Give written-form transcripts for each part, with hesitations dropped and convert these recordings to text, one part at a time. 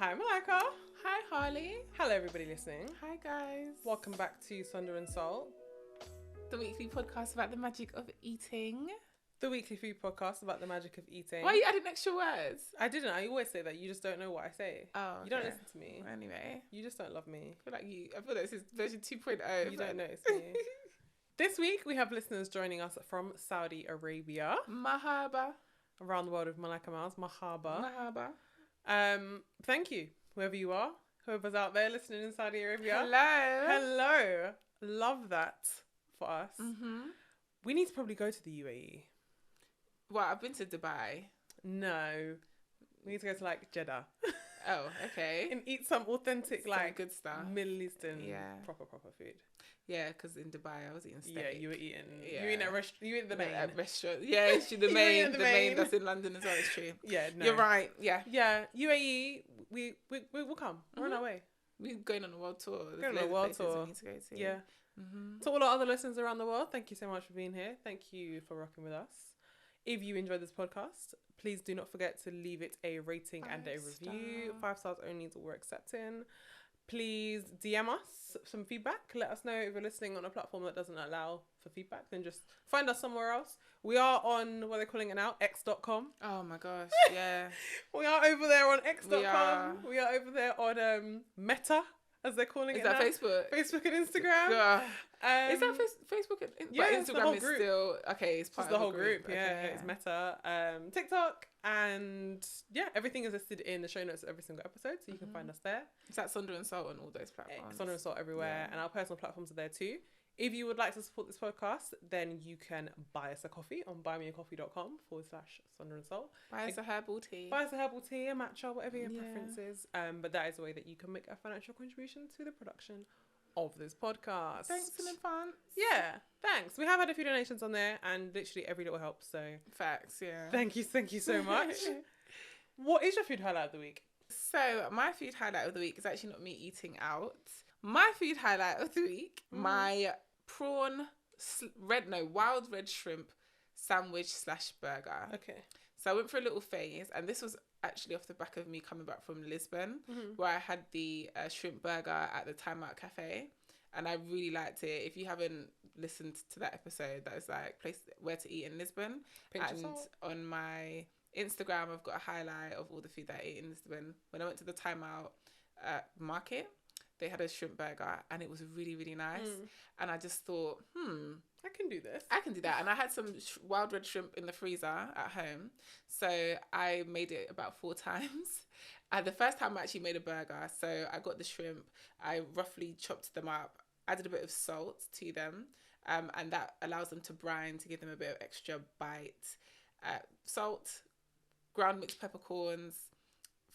Hi, Malika. Hi, Harley. Hello, everybody listening. Hi, guys. Welcome back to Sonder and Salt, The weekly podcast about the magic of eating. the weekly food podcast about the magic of eating. Why are you adding extra words? I didn't. I always say that. You just don't know what I say. Oh, okay. You don't listen to me. Anyway, You just don't love me. I feel like this is version 2.0. You don't notice me. This week, we have listeners joining us from Saudi Arabia. Mahaba. Around the world with Malika Miles. Mahaba. Mahaba. Thank you, whoever you are. Whoever's out there listening in Saudi Arabia. Hello. Hello. Love that for us. Mm-hmm. We need to probably go to the UAE. Well, I've been to Dubai. No. We need to go to like Jeddah. Oh, okay. And eat some authentic Some like good stuff. Middle Eastern proper food. Yeah, because in Dubai I was eating steak. Yeah, you were eating. Yeah. You were eating at you ate the main. At restaurant. Yeah, it's the You were main. in The the main main. that's in London as well. It's true. Yeah, no. You're right. Yeah. Yeah, UAE. We will come. We're on our way. We're going on a world tour. There's Going on a loads of world places tour. we need to go to. Yeah. Mm-hmm. To all our other listeners around the world, thank you so much for being here. Thank you for rocking with us. If you enjoyed this podcast, please do not forget to leave it a rating and a review. 5 stars only is all we're accepting. Please DM us some feedback. Let us know if you're listening on a platform that doesn't allow for feedback. Then just find us somewhere else. We are on, what are they calling it now? X.com. Oh my gosh, yeah. We are over there on X.com. We We are over there on Meta, as they're calling Is it that now. Facebook? Facebook and Instagram. Is that Facebook? yeah, But it's the Instagram whole is group. still okay. It's part Just the of whole group, Okay, yeah. It's Meta, TikTok, and yeah, everything is listed in the show notes of every single episode, so you can find us there. Is that Sonder and Salt on all those platforms? Sonder and Salt everywhere, and our personal platforms are there too. If you would like to support this podcast, then you can buy us a coffee on buymeacoffee.com/Sonder and Salt. Buy us a herbal tea. Buy us a herbal tea, a matcha, whatever your Yeah. preference is. But that is a way that you can make a financial contribution to the production of this podcast. Thanks in advance. Yeah, thanks. We have had a few donations on there, and literally every little helps. So Facts, yeah. thank you so much. What is your food highlight of the week? So my food highlight of the week is actually not me eating out. My food highlight of the week, my wild red shrimp sandwich / burger. Okay. So I went for a little phase, and this was actually off the back of me coming back from Lisbon, where I had the shrimp burger at the Time Out Cafe, and I really liked it. If you haven't listened to that episode, that is like place where to eat in Lisbon, and on my Instagram I've got a highlight of all the food that I ate in Lisbon. When I went to the Time Out market, they had a shrimp burger, and it was really, really nice. And I just thought, I can do this. I can do that. And I had some wild red shrimp in the freezer at home. So I made it about 4 times. The first time I actually made a burger. So I got the shrimp. I roughly chopped them up, added a bit of salt to them. And that allows them to brine to give them a bit of extra bite. Salt, ground mixed peppercorns,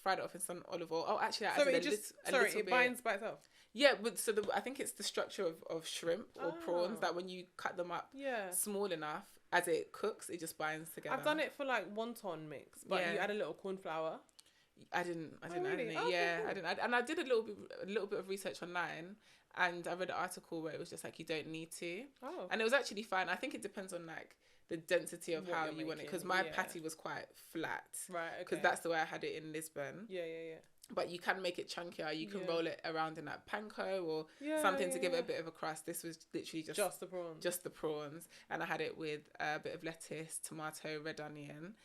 fried it off in some olive oil. Oh, actually, I added a little it binds by itself. Yeah, but so I think it's the structure of shrimp or prawns that when you cut them up small enough, as it cooks, it just binds together. I've done it for like wonton mix, but you add a little corn flour. I didn't add any. Oh, yeah, cool. I didn't. And I did a little bit of research online, and I read an article where it was just like you don't need to. Oh. And it was actually fine. I think it depends on like the density of how you want it, because my patty was quite flat. Right. Okay. Because that's the way I had it in Lisbon. Yeah. But you can make it chunkier. You can roll it around in like panko or something to give it a bit of a crust. This was literally just the prawns. Just the prawns. And I had it with a bit of lettuce, tomato, red onion.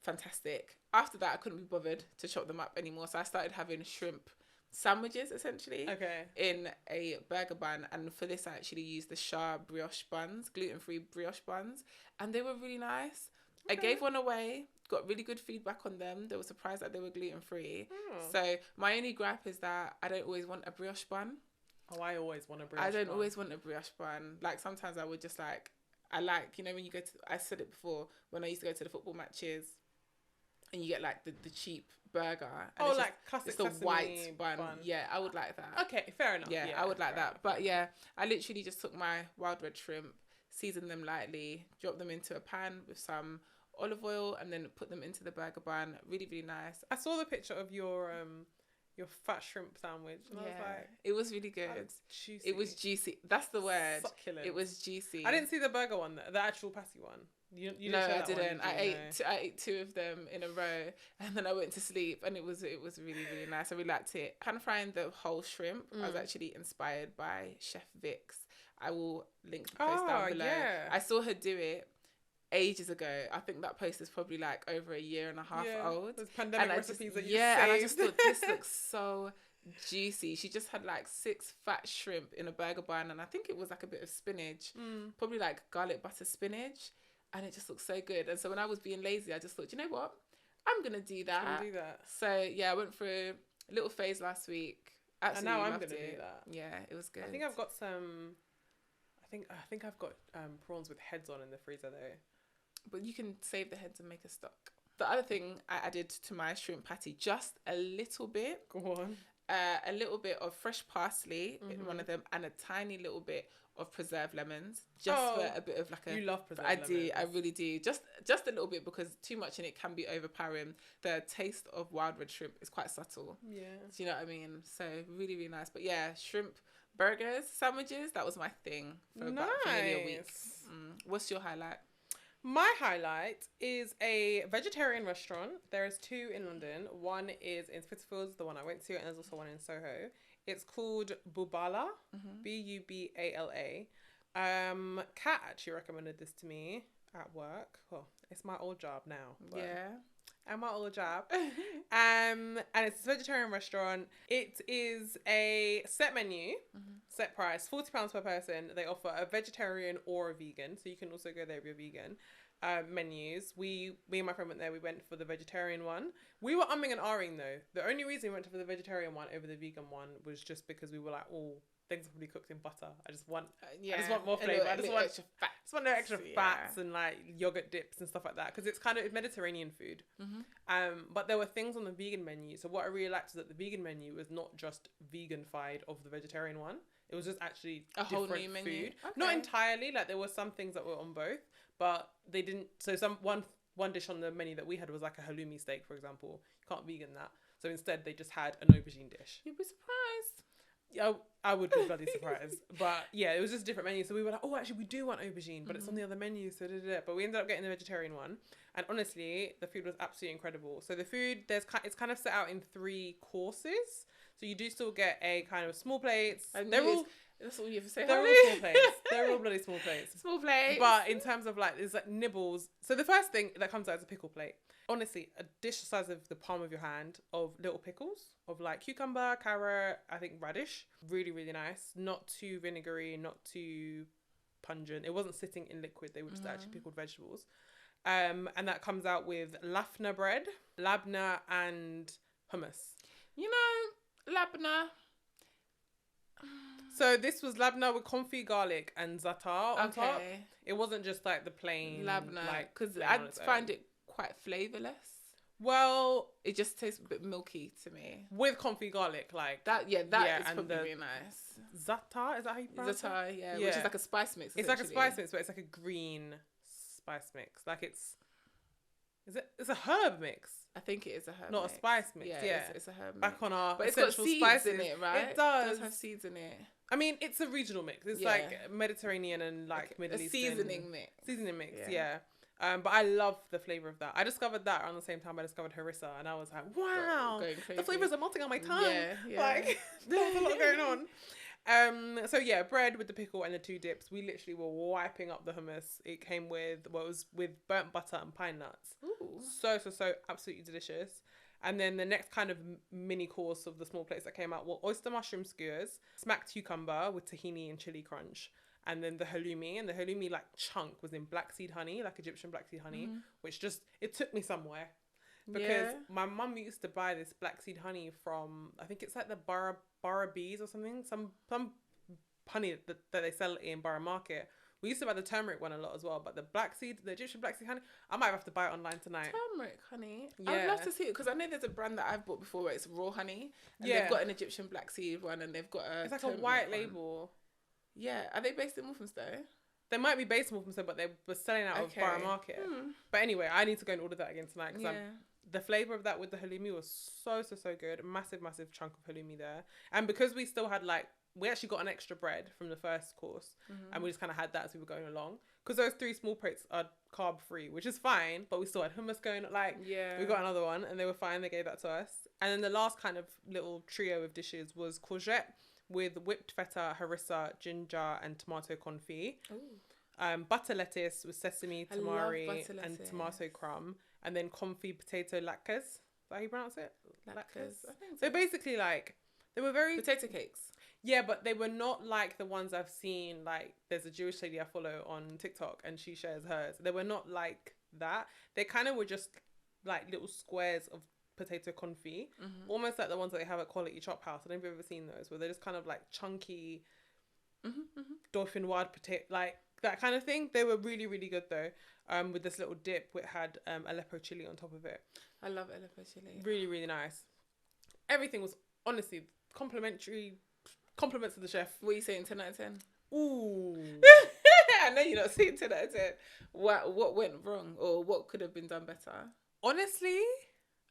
Fantastic. After that, I couldn't be bothered to chop them up anymore. So I started having shrimp sandwiches, essentially, in a burger bun. And for this, I actually used the Shah brioche buns, gluten-free brioche buns. And they were really nice. I gave one away. Got really good feedback on them. They were surprised that they were gluten-free. So my only gripe is that I don't always want a brioche bun. Oh, I always want a brioche bun. I don't always want a brioche bun. Like sometimes I would just like, you know, when you go to, I said it before, when I used to go to the football matches and you get like the cheap burger. And classic it's the white bun. Yeah, I would like that. Okay, fair enough. Yeah, I would like that. But yeah, I literally just took my wild red shrimp, seasoned them lightly, dropped them into a pan with some olive oil, and then put them into the burger bun. Really, really nice. I saw the picture of your fat shrimp sandwich, and I was like, it was really good. Juicy. It was juicy. That's the word. Succulent. It was juicy. I didn't see the burger one, the actual patty one. No, I that didn't. One, I ate two of them in a row, and then I went to sleep, and it was really, really nice. I really liked it. Pan frying the whole shrimp. I was actually inspired by Chef Vic's. I will link the post down below. Yeah. I saw her do it ages ago. I think that post is probably like over a year and a half old. Those pandemic recipes that you saved. and I just thought this looks so juicy. She just had like 6 fat shrimp in a burger bun, and I think it was like a bit of spinach, probably like garlic butter spinach, and it just looks so good. And so when I was being lazy, I just thought, you know what, I'm gonna do that. So yeah, I went through a little phase last week. Absolutely, and now I'm gonna do that. Yeah, it was good. I think I've got some. I think I've got prawns with heads on in the freezer though. But you can save the heads and make a stock. The other thing I added to my shrimp patty, just a little bit. Go on. A little bit of fresh parsley in one of them, and a tiny little bit of preserved lemons, just for a bit of like a. You love preserved lemons. I really do. Just a little bit, because too much in it can be overpowering. The taste of wild red shrimp is quite subtle. Yeah. Do you know what I mean? So really, really nice. But yeah, shrimp burgers, sandwiches, that was my thing for about nearly a week. What's your highlight? My highlight is a vegetarian restaurant. There is 2 in London. One is in Spitalfields, the one I went to, and there's also one in Soho. It's called Bubala, Bubala. Kat actually recommended this to me at work. Well, it's my old job now. And my old job. And it's a vegetarian restaurant. It is a set menu, set price, £40 per person. They offer a vegetarian or a vegan, so you can also go there if you're vegan. Menus. Me and my friend went there. We went for the vegetarian one. We were umming and ahhing though. The only reason we went for the vegetarian one over the vegan one was just because we were like, oh, things are probably cooked in butter. I just want more flavour. I just want extra fats. No extra fats and like yogurt dips and stuff like that, because it's kind of Mediterranean food. But there were things on the vegan menu. So what I really liked is that the vegan menu was not just veganified of the vegetarian one. It was just actually a whole different new menu. Food. Okay. Not entirely. Like there were some things that were on both, but they didn't. So one dish on the menu that we had was like a halloumi steak, for example. You can't vegan that. So instead, they just had an aubergine dish. You'd be surprised. Yeah, I would be bloody surprised. But yeah, it was just a different menu. So we were like, oh, actually, we do want aubergine, but it's on the other menu. So But we ended up getting the vegetarian one. And honestly, the food was absolutely incredible. So the food, it's kind of set out in 3 courses. So you do still get a kind of small plates. That's all you have to say. They're all small plates. They're all bloody small plates. Small plates. But in terms of like, there's like nibbles. So the first thing that comes out is a pickle plate. Honestly, a dish the size of the palm of your hand of little pickles of like cucumber, carrot, I think radish. Really, really nice. Not too vinegary, not too pungent. It wasn't sitting in liquid. They were just actually pickled vegetables. And that comes out with lafna bread, labna, and hummus. You know, labna. So this was labna with confit garlic and za'atar on top. It wasn't just like the plain labna, because I find it quite flavourless. Well, it just tastes a bit milky to me. With confit garlic, like that. Yeah, that is probably really nice. Za'atar, is that how you pronounce it? Za'atar, yeah, which is like a spice mix. It's like a spice mix, but it's like a green spice mix. Like it's a herb mix. I think it is a herb not mix. A spice mix. Yeah, it's a herb back mix. on our but it's got seeds spices in it, right? It does. It does have seeds in it. I mean, it's a regional mix. It's like Mediterranean and like Middle Eastern. Seasoning mix. Yeah. But I love the flavour of that. I discovered that around the same time I discovered harissa, and I was like, wow, the flavours are melting on my tongue. Yeah. Like, there's a lot going on. So yeah, bread with the pickle and the 2 dips. We literally were wiping up the hummus. It came with with burnt butter and pine nuts. Ooh. So absolutely delicious. And then the next kind of mini course of the small plates that came out were oyster mushroom skewers, smacked cucumber with tahini and chili crunch, and then the halloumi. And the halloumi like chunk was in black seed honey, like Egyptian black seed honey, which just, it took me somewhere. Because my mum used to buy this black seed honey from, I think it's like the Borough Bees or something, some honey that they sell in Borough Market. We used to buy the turmeric one a lot as well, but the Egyptian black seed honey, I might have to buy it online tonight. Turmeric honey? Yeah. I'd love to see it, because I know there's a brand that I've bought before where it's raw honey, and they've got an Egyptian black seed one, and they've got it's like a white label. Yeah. Are they based in Walthamstow? They might be based in Walthamstow, but they were selling out of Borough Market. But anyway, I need to go and order that again tonight, because the flavour of that with the halloumi was so good. Massive chunk of halloumi there. And because we still had we actually got an extra bread from the first course, and we just kind of had that as we were going along, because those 3 small plates are carb free, which is fine, but we still had hummus going. Like, we got another one and they were fine. They gave that to us. And then the last kind of little trio of dishes was courgette with whipped feta, harissa, ginger, and tomato confit. Butter lettuce with sesame, tamari, and tomato crumb, and then confit potato latkes. Is that how you pronounce it? Latkes. I think so. So basically, like, they were very potato cakes. Yeah, but they were not like the ones I've seen. Like, there's a Jewish lady I follow on TikTok, and she shares hers. They were not like that. They kind of were just like little squares of potato confit, almost like the ones that they have at Quality Chop House. I don't know if you've ever seen those, where they're just kind of like chunky, dauphinoise potato, like that kind of thing. They were really, really good though. With this little dip, which had Aleppo chili on top of it. I love Aleppo chili. Really, really nice. Everything was honestly complimentary. Compliments to the chef. What are you saying? 10 out of 10. Ooh. I know you're not saying 10 out of 10. What went wrong, or what could have been done better? Honestly,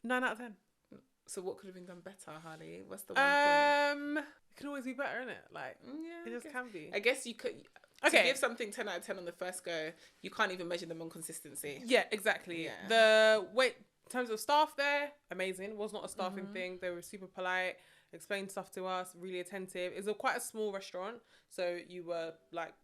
9 out of 10. So what could have been done better, Harley? What's the one point? It can always be better, innit? Like, it just can be. I guess you could. Okay. To give something 10 out of 10 on the first go, you can't even measure them on consistency. Yeah, exactly. Yeah. The wait, in terms of staff there, amazing. It was not a staffing thing. They were super polite, explained stuff to us, really attentive. It's quite a small restaurant, so you were like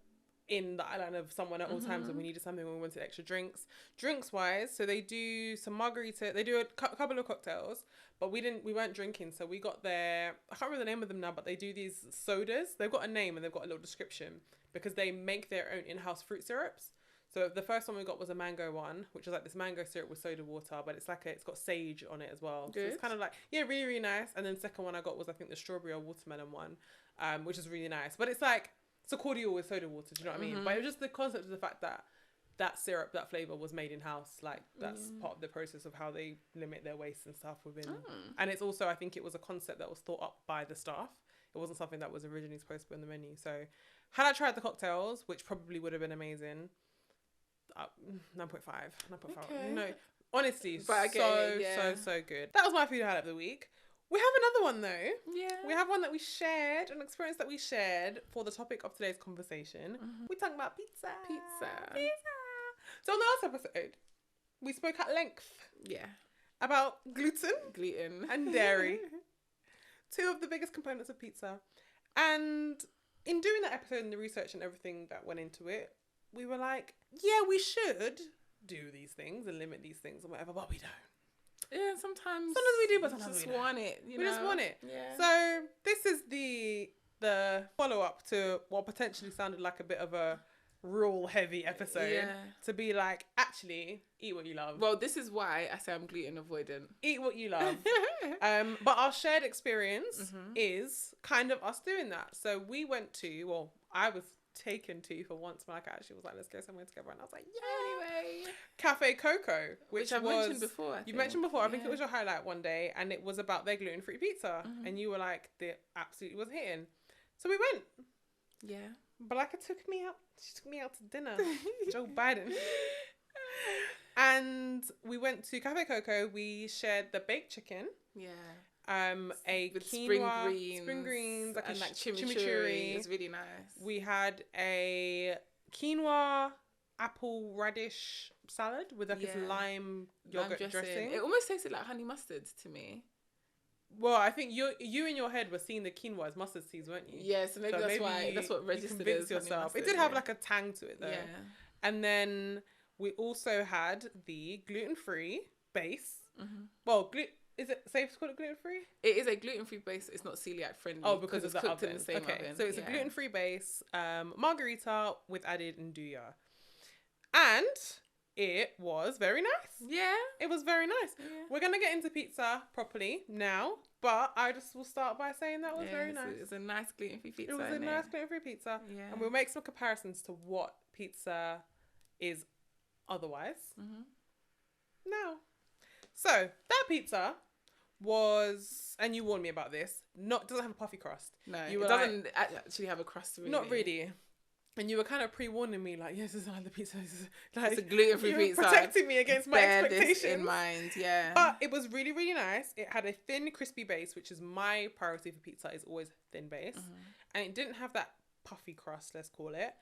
in the eye line of someone at all times when we needed something, when we wanted extra drinks. Drinks wise, so they do some margarita, they do a couple of cocktails, but we weren't drinking, so we got their, I can't remember the name of them now, but they do these sodas. They've got a name and they've got a little description because they make their own in-house fruit syrups. So the first one we got was a mango one, which is like this mango syrup with soda water, but it's like it's got sage on it as well. Good. So it's kind of like, really, really nice. And then the second one I got was, I think, the strawberry or watermelon one, which is really nice. But it's like, it's a cordial with soda water, do you know what I mean? But it was just the concept of the fact that that syrup, that flavour was made in-house. Like, that's part of the process of how they limit their waste and stuff within. And it's also, I think it was a concept that was thought up by the staff. It wasn't something that was originally supposed to be on the menu. So had I tried the cocktails, which probably would have been amazing, 9.5. Okay. No, honestly, so good. That was my food highlight of the week. We have another one though. Yeah. We have one that we shared, an experience that we shared for the topic of today's conversation. We're talking about pizza. So on the last episode, we spoke at length. Yeah. About gluten and dairy. 2 of the biggest components of pizza. And in doing that episode and the research and everything that went into it, we were like, yeah, we should do these things and limit these things and whatever, but we don't. Yeah, sometimes we do, but sometimes we just want it. We just want it. Yeah. So this is the follow-up to what potentially sounded like a bit of a rule-heavy episode. Yeah. To be like, actually, eat what you love. Well, this is why I say I'm gluten avoidant. Eat what you love. But our shared experience is kind of us doing that. So we went to, well, I was taken to for once. Like, actually was like, let's go somewhere together, and I was like, anyway, Cafe Coco, which I've mentioned before. You mentioned before. I think it was your highlight one day, and it was about their gluten-free pizza, and you were like, they absolutely was hitting. So we went. Yeah. Balaka took me out. She took me out to dinner. Joe Biden. And we went to Cafe Coco. We shared the baked chicken. Yeah. A with quinoa, spring greens, like and like chimichurri. It's really nice. We had a quinoa apple radish salad with like this lime yogurt dressing. It almost tasted like honey mustard to me. Well, I think you in your head were seeing the quinoa as mustard seeds, weren't you? Yeah, so maybe that's what registered as yourself. Mustard, it did have like a tang to it though. Yeah. And then we also had the gluten-free base. Well, is it safe to call it gluten-free? It is a gluten-free base. It's not celiac friendly. Oh, because it's cooked in the same oven. So it's a gluten-free base, margarita with added nduja. And it was very nice. Yeah. It was very nice. Yeah. We're going to get into pizza properly now, but I just will start by saying that was very nice. It was a nice gluten-free pizza. It was a nice gluten-free pizza. Yeah. And we'll make some comparisons to what pizza is otherwise. Now. So, that pizza was, and you warned me about this, doesn't have a puffy crust. No, it doesn't actually have a crust really. Not really. And you were kind of pre-warning me, like, yes, this is the pizza. Like, it's a gluten-free pizza. Protecting me against my expectations. This in mind, yeah. But it was really, really nice. It had a thin, crispy base, which is my priority for pizza, is always thin base. And it didn't have that puffy crust, let's call it.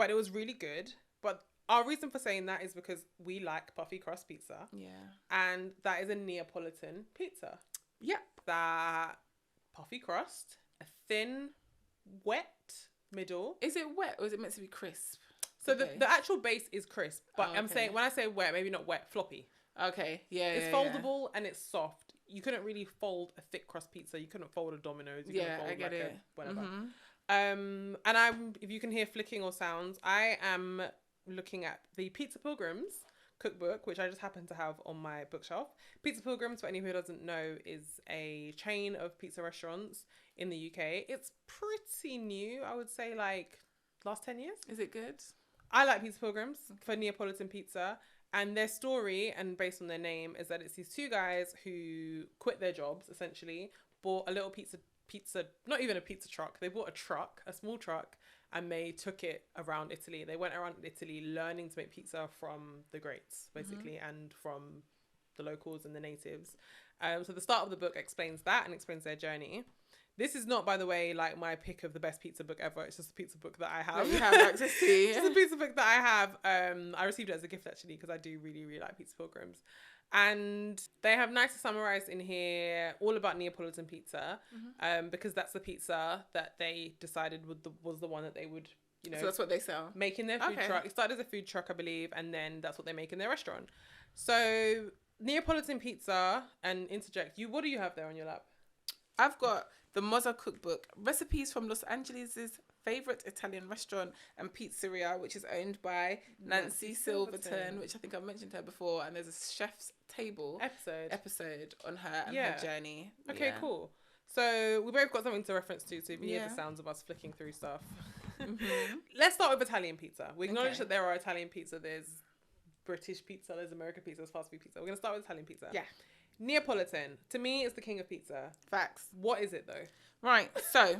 but it was really good. But our reason for saying that is because we like puffy crust pizza. Yeah. And that is a Neapolitan pizza. Yep. That puffy crust, a thin, wet middle. Is it wet or is it meant to be crisp? So the actual base is crisp, but I'm saying, when I say wet, maybe not wet, floppy. Okay, yeah, it's foldable and it's soft. You couldn't really fold a thick crust pizza. You couldn't fold a Domino's. You couldn't fold I get it. Whatever. And if you can hear flicking or sounds, I am looking at the Pizza Pilgrims cookbook, which I just happen to have on my bookshelf. Pizza Pilgrims, for anyone who doesn't know, is a chain of pizza restaurants in the UK. It's pretty new, I would say, like last 10 years. Is it good? I like Pizza Pilgrims for Neapolitan pizza, and their story, and based on their name, is that it's these two guys who quit their jobs, essentially, bought a little pizza, not even a pizza truck. They bought a small truck, and they took it around Italy. They went around Italy learning to make pizza from the greats, basically, and from the locals and the natives. So the start of the book explains that and explains their journey. This is not, by the way, like my pick of the best pizza book ever. It's just a pizza book that I have. You have access to. It's a pizza book that I have. I received it as a gift, actually, because I do really, really like Pizza Pilgrims. And they have nicely summarized in here all about Neapolitan pizza, because that's the pizza that they decided was the one that they would, So that's what they sell. Make in their food truck. It started as a food truck, I believe, and then that's what they make in their restaurant. So Neapolitan pizza, and interject, what do you have there on your lap? I've got the Mozza cookbook, recipes from Los Angeles' favorite Italian restaurant and pizzeria, which is owned by Nancy Silverton, which I think I've mentioned her before. And there's a chef's table episode on her and her journey. Okay, cool. So we both got something to reference to. So if you hear the sounds of us flicking through stuff, let's start with Italian pizza. We acknowledge that there are Italian pizza. There's British pizza. There's American pizza. There's fast food pizza. We're gonna start with Italian pizza. Yeah. Neapolitan, to me, is the king of pizza. Facts. What is it, though? Right, so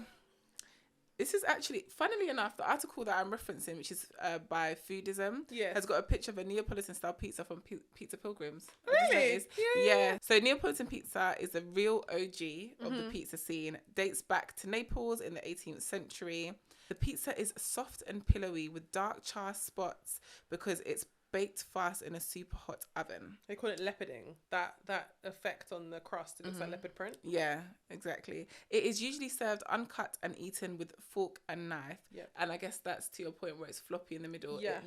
this is actually, funnily enough, the article that I'm referencing, which is by Foodism, has got a picture of a Neapolitan-style pizza from Pizza Pilgrims. Really? Yeah. So Neapolitan pizza is a real OG of the pizza scene. Dates back to Naples in the 18th century. The pizza is soft and pillowy with dark char spots because it's baked fast in a super hot oven. They call it leoparding. That effect on the crust, it looks like leopard print. Yeah, exactly. It is usually served uncut and eaten with fork and knife. Yep. And I guess that's to your point where it's floppy in the middle. Yeah.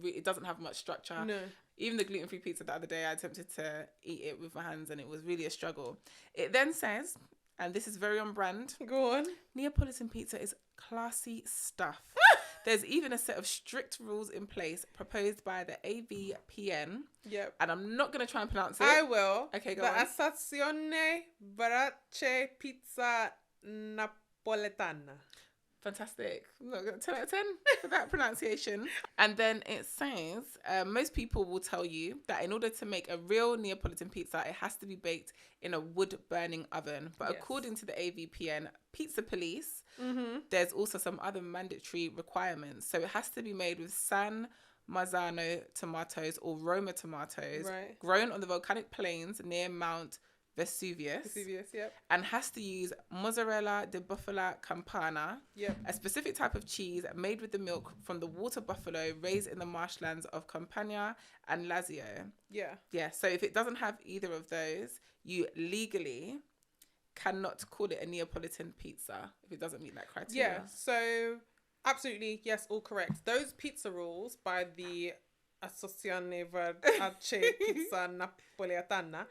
It doesn't have much structure. No. Even the gluten-free pizza the other day, I attempted to eat it with my hands and it was really a struggle. It then says, and this is very on brand. Go on. Neapolitan pizza is classy stuff. There's even a set of strict rules in place proposed by the AVPN. Yep. And I'm not going to try and pronounce it. I will. Okay, go on. The Associazione Brace Pizza Napoletana. Fantastic. I'm not going to 10 out of 10 for that pronunciation. And then it says, most people will tell you that in order to make a real Neapolitan pizza, it has to be baked in a wood-burning oven. But according to the AVPN Pizza Police, there's also some other mandatory requirements. So it has to be made with San Marzano tomatoes or Roma tomatoes, grown on the volcanic plains near Mount Vesuvius, yep. And has to use mozzarella di bufala campana, a specific type of cheese made with the milk from the water buffalo raised in the marshlands of Campania and Lazio. Yeah. So if it doesn't have either of those, you legally cannot call it a Neapolitan pizza if it doesn't meet that criteria. Yeah. So absolutely, yes, all correct. Those pizza rules by the Associazione Brace Pizza Napoletana.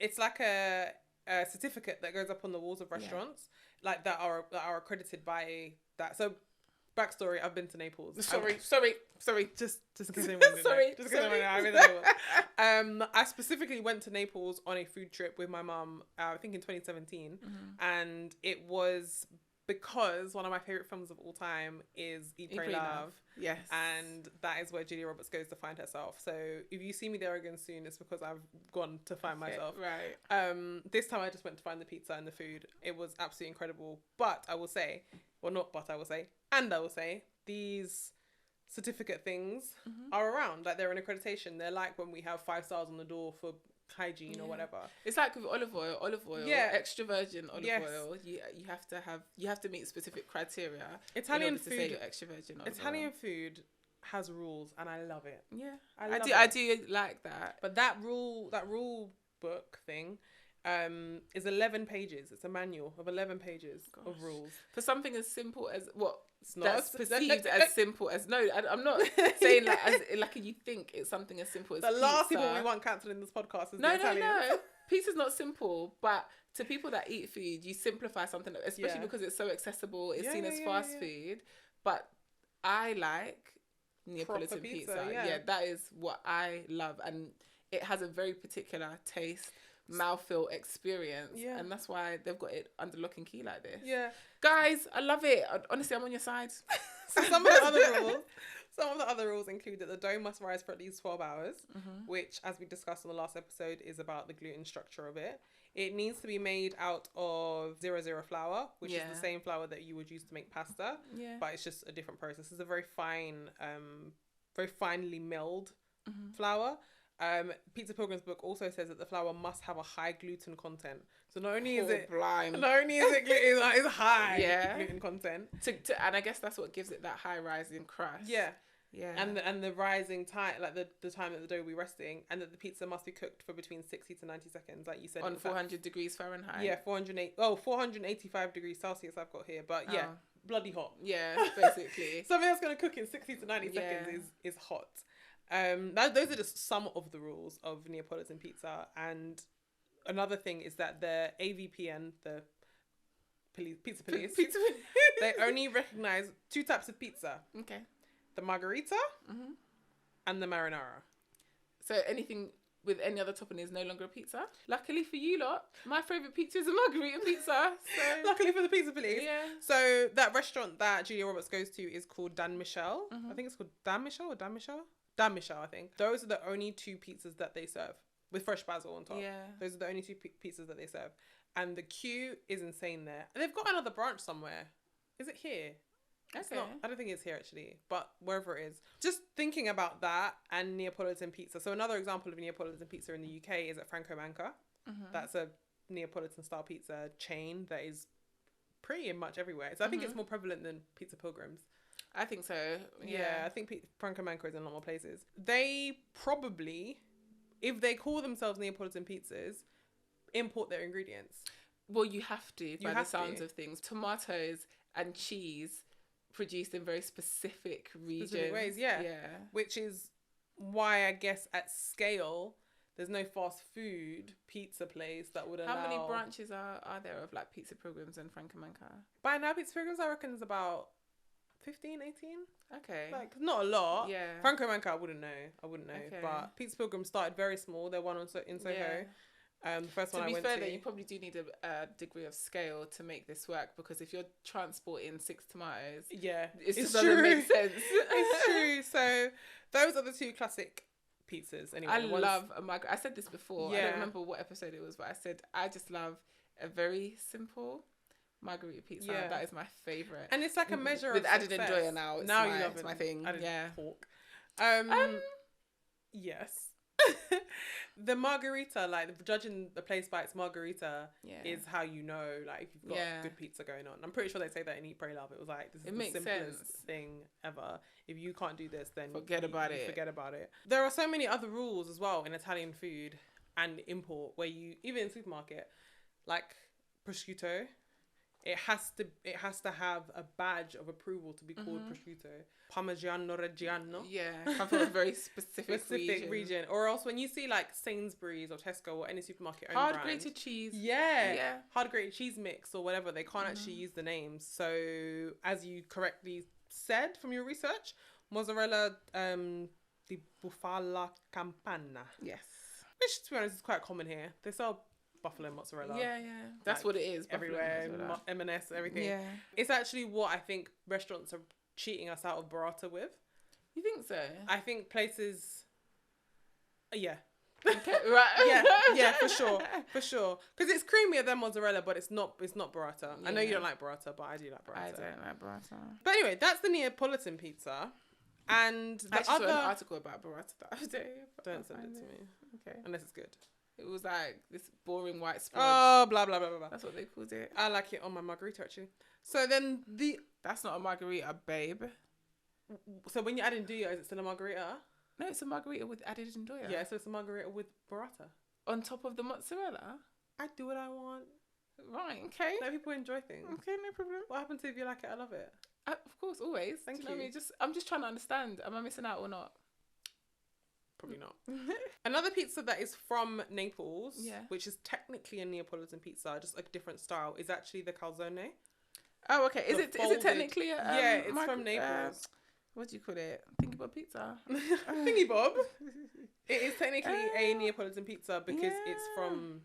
It's like a certificate that goes up on the walls of restaurants, like that are accredited by that. So, backstory: I've been to Naples. Sorry. Just in case anyone didn't know. I specifically went to Naples on a food trip with my mum. I think in 2017, and it was because one of my favorite films of all time is Eat, Pray, Love. Yes. And that is where Julia Roberts goes to find herself. So if you see me there again soon, it's because I've gone to find myself. Right. This time I just went to find the pizza and the food. It was absolutely incredible. But I will say, these certificate things are around. Like, they're an accreditation. They're like when we have 5 stars on the door for hygiene or whatever. It's like with olive oil, extra virgin olive oil. You have to meet specific criteria. Italian food, say you're extra virgin olive Italian oil. food has rules, and I love it. Yeah, I do like that. But that rule book thing is 11 pages. It's a manual of 11 pages of rules for something as simple as what. It's not that's perceived as simple as I'm not saying like as like you think it's something as simple as the pizza. last people we want cancelled in this podcast is the Italians. No. Pizza's not simple, but to people that eat food, you simplify something, especially because it's so accessible. It's seen as fast food, but I like Neapolitan pizza. Yeah, that is what I love, and it has a very particular taste, mouthfeel experience, and that's why they've got it under lock and key like this. Yeah, guys, I love it. Honestly, I'm on your side. So some of the other rules include that the dough must rise for at least 12 hours, which, as we discussed on the last episode, is about the gluten structure of it. It needs to be made out of 00 flour, which is the same flour that you would use to make pasta, but it's just a different process. It's a very fine, very finely milled flour. Pizza Pilgrim's book also says that the flour must have a high gluten content. So not only is it gluten, it's high gluten content. And I guess that's what gives it that high rising crust. Yeah. And the rising time, like the time that the dough will be resting, and that the pizza must be cooked for between 60 to 90 seconds, like you said. On 400 degrees Fahrenheit. Yeah, 485 degrees Celsius I've got here. But bloody hot. Yeah, basically. Something that's going to cook in 60 to 90 seconds is hot. Those are just some of the rules of Neapolitan pizza. And another thing is that the AVPN, the pizza police, they only recognize 2 types of pizza. Okay. The margherita and the marinara. So anything with any other topping is no longer a pizza. Luckily for you lot, my favourite pizza is a margherita pizza. So. Luckily for the pizza police. Yeah. So that restaurant that Julia Roberts goes to is called Dan Michel. I think it's called Dan Michel or Dan Michel? Dan Michel, I think. Those are the only 2 pizzas that they serve with fresh basil on top. Yeah. Those are the only 2 pizzas that they serve. And the queue is insane there. And they've got another branch somewhere. Is it here? It's not. I don't think it's here actually, but wherever it is. Just thinking about that and Neapolitan pizza. So another example of Neapolitan pizza in the UK is at Franco Manca. That's a Neapolitan style pizza chain that is pretty much everywhere. So I think it's more prevalent than Pizza Pilgrims. I think so. Yeah, I think Franco Manca is in a lot more places. They probably, if they call themselves Neapolitan pizzas, import their ingredients. Well, you have to, by the sounds of things. Tomatoes and cheese produced in very specific regions. Specific ways, yeah. Which is why I guess at scale, there's no fast food pizza place that would allow... How many branches are there of like Pizza Pilgrims and Franco Manca? By now, Pizza Pilgrims, I reckon, is about 15, 18. Okay. Like, not a lot. Yeah. Franco Manca, I wouldn't know. Okay. But Pizza Pilgrim started very small. They're one in Soho. Yeah. The first one I went to. To be fair, you probably do need a degree of scale to make this work, because if you're transporting 6 tomatoes, it just doesn't make sense. It's true. So those are the 2 classic pizzas. Anyway, I love a margherita. I said this before. I don't remember what episode it was, but I said I just love a very simple margherita pizza. That is my favourite. And it's like a measure with of added success. enjoy now. It's now you love it's my thing. Pork. Yes. The margherita, like judging the place by its margherita, is how you know, like, if you've got good pizza going on. I'm pretty sure they say that in Eat, Pray, Love. It was like, this is the simplest thing ever. If you can't do this, then forget about it. There are so many other rules as well in Italian food and import, where you, even in supermarket, like prosciutto, it has to have a badge of approval to be called prosciutto. Parmigiano Reggiano. Yeah, come from a very specific region. Or else when you see like Sainsbury's or Tesco or any supermarket owned hard grated cheese. Yeah. Hard grated cheese mix or whatever, they can't actually use the names. So as you correctly said from your research, mozzarella di bufala campana. Yes. Which, to be honest, is quite common here. They sell buffalo mozzarella. Yeah. That's like, what it is. Everywhere. M&S, everything. Yeah. It's actually what I think restaurants are cheating us out of burrata with. You think so? I think places... Yeah. Okay, right. Yeah, for sure. Because it's creamier than mozzarella, but it's not burrata. Yeah. I know you don't like burrata, but I do like burrata. I don't like burrata. But anyway, that's the Neapolitan pizza. And the I saw an article about burrata the other day. Don't send it to me. Okay. Unless it's good. It was like this boring white sponge. Oh, blah, blah, blah, blah, blah. That's what they called it. I like it on my margarita, actually. So then That's not a margarita, babe. So when you're adding Nduja, is it still a margarita? No, it's a margarita with added Nduja. Yeah, so it's a margarita with burrata. On top of the mozzarella? I do what I want. Right, okay. Let people enjoy things. Okay, no problem. What happens if you like it? I love it. Of course, always. Thank you. Know what I mean? I'm just trying to understand. Am I missing out or not? Probably not. Another pizza that is from Naples, yeah, which is technically a Neapolitan pizza, just a different style, is actually the calzone. Oh, okay. Is it technically a... yeah, it's from Naples. What do you call it? Thingy Bob pizza. Thingy Bob. It is technically a Neapolitan pizza because it's from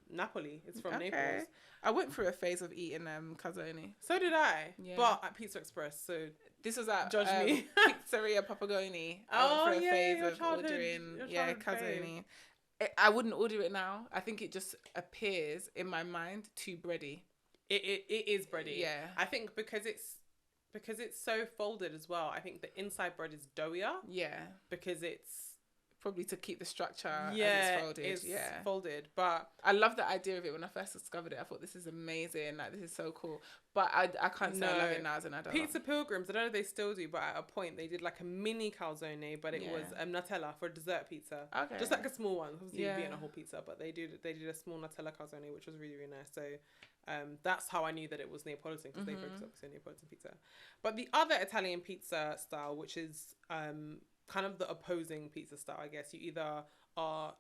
Napoli. It's from Naples. I went through a phase of eating calzone. So did I. Yeah. But at Pizza Express. So this was at judge me. Pizzeria Papagoni. I went through a phase of ordering calzone. I wouldn't order it now. I think it just appears in my mind too bready. It is bready. Yeah. I think because it's so folded as well. I think the inside bread is doughier. Yeah. Because it's probably to keep the structure as it's folded. It's folded. But I love the idea of it. When I first discovered it, I thought this is amazing. Like, this is so cool. But I can't say I love it now as an adult. Pizza Pilgrims, I don't know if they still do, but at a point they did like a mini calzone, but it was Nutella for a dessert pizza. Okay. Just like a small one. Obviously you'd be in a whole pizza, but they did a small Nutella calzone, which was really, really nice. So that's how I knew that it was Neapolitan, because they focus obviously on Neapolitan pizza. But the other Italian pizza style, which is kind of the opposing pizza style, I guess. You either are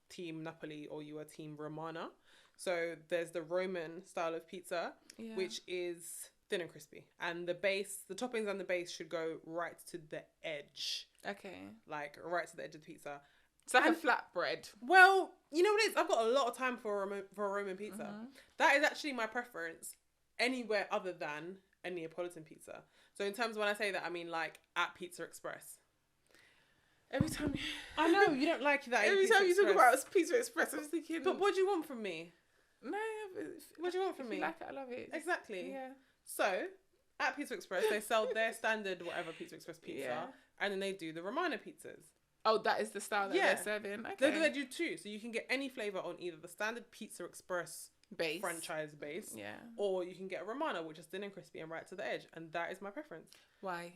team Napoli or you are team Romana. So there's the Roman style of pizza, which is thin and crispy. And the toppings and the base should go right to the edge. Okay. Like right to the edge of the pizza. It's like a flatbread. Well, you know what it is? I've got a lot of time for a Roman pizza. That is actually my preference anywhere other than a Neapolitan pizza. So in terms of when I say that, I mean like at Pizza Express. Every time I know you don't like that. Every time you talk about Pizza Express, I was thinking, but what do you want from me? No, what do you want from me? Like it, I love it. Exactly. Yeah. So at Pizza Express, they sell their standard whatever Pizza Express pizza, and then they do the Romana pizzas. Oh, that is the style that they're serving. Okay. They do two, so you can get any flavor on either the standard Pizza Express base, franchise base, or you can get a Romana, which is thin and crispy and right to the edge, and that is my preference. Why?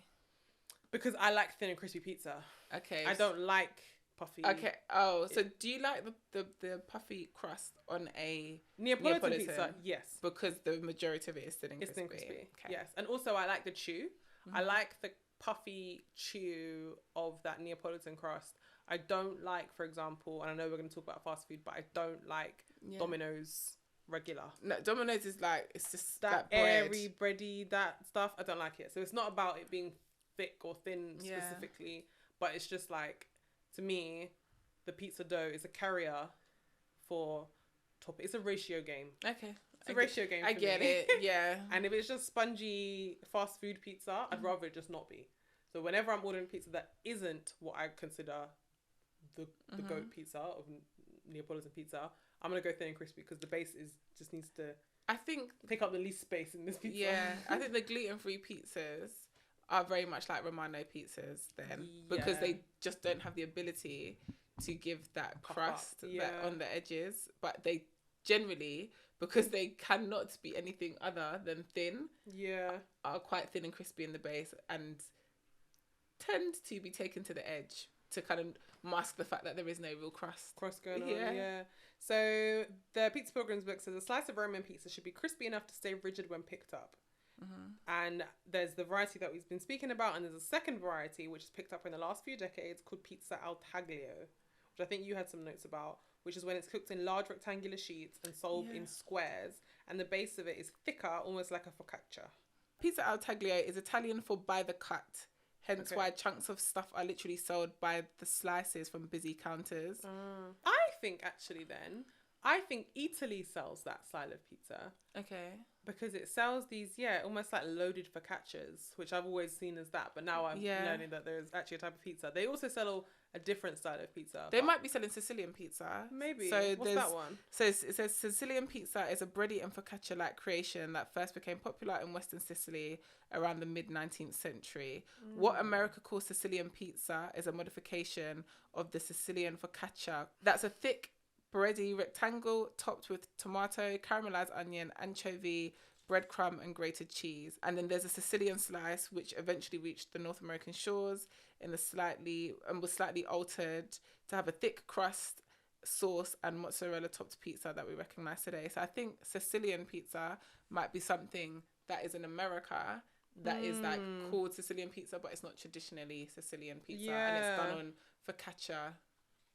Because I like thin and crispy pizza. Okay. I don't like puffy. Okay. Oh, so do you like the puffy crust on a Neapolitan pizza? Yes. Because the majority of it is thin and crispy. It's thin and crispy. Okay. Yes. And also I like the chew. I like the puffy chew of that Neapolitan crust. I don't like, for example, and I know we're going to talk about fast food, but I don't like Domino's regular. No, Domino's is like, it's just that airy, bready, that stuff. I don't like it. So it's not about it being thick or thin specifically, but it's just like, to me, the pizza dough is a carrier for top. It's a ratio game. Okay. It's a ratio game. I get it. Yeah. And if it's just spongy fast food pizza, I'd rather it just not be. So whenever I'm ordering pizza that isn't what I consider the goat pizza of Neapolitan pizza, I'm gonna go thin and crispy because the base just needs to. I think pick up the least space in this pizza. Yeah, I think the gluten-free pizzas are very much like Romano pizzas then, because they just don't have the ability to give that crust on the edges, but they generally, because they cannot be anything other than thin, are quite thin and crispy in the base and tend to be taken to the edge to kind of mask the fact that there is no real crust going on. Yeah. So the Pizza Pilgrims book says a slice of Roman pizza should be crispy enough to stay rigid when picked up. And there's the variety that we've been speaking about, and there's a second variety which is picked up in the last few decades called pizza al taglio, which I think you had some notes about, which is when it's cooked in large rectangular sheets and sold in squares, and the base of it is thicker, almost like a focaccia. Pizza al taglio is Italian for by the cut, hence why chunks of stuff are literally sold by the slices from busy counters. I think Italy sells that style of pizza. Okay. Because it sells these, almost like loaded focaccias, which I've always seen as that. But now I'm learning that there's actually a type of pizza. They also sell a different style of pizza. They might be selling Sicilian pizza. Maybe. So what's that one? So it says Sicilian pizza is a bready and focaccia-like creation that first became popular in Western Sicily around the mid-19th century. What America calls Sicilian pizza is a modification of the Sicilian focaccia. That's a thick bready rectangle topped with tomato, caramelized onion, anchovy, breadcrumb and grated cheese. And then there's a Sicilian slice which eventually reached the North American shores was slightly altered to have a thick crust, sauce and mozzarella topped pizza that we recognize today. So I think Sicilian pizza might be something that is in America that is like called Sicilian pizza, but it's not traditionally Sicilian pizza, and it's done on focaccia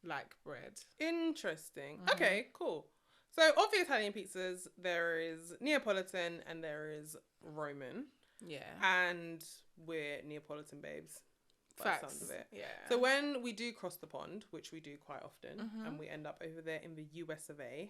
like bread. Interesting. Okay, cool. So of the Italian pizzas, there is Neapolitan and there is Roman. Yeah. And we're Neapolitan babes. Facts. Sounds of it. Yeah. So when we do cross the pond, which we do quite often, and we end up over there in the US of A,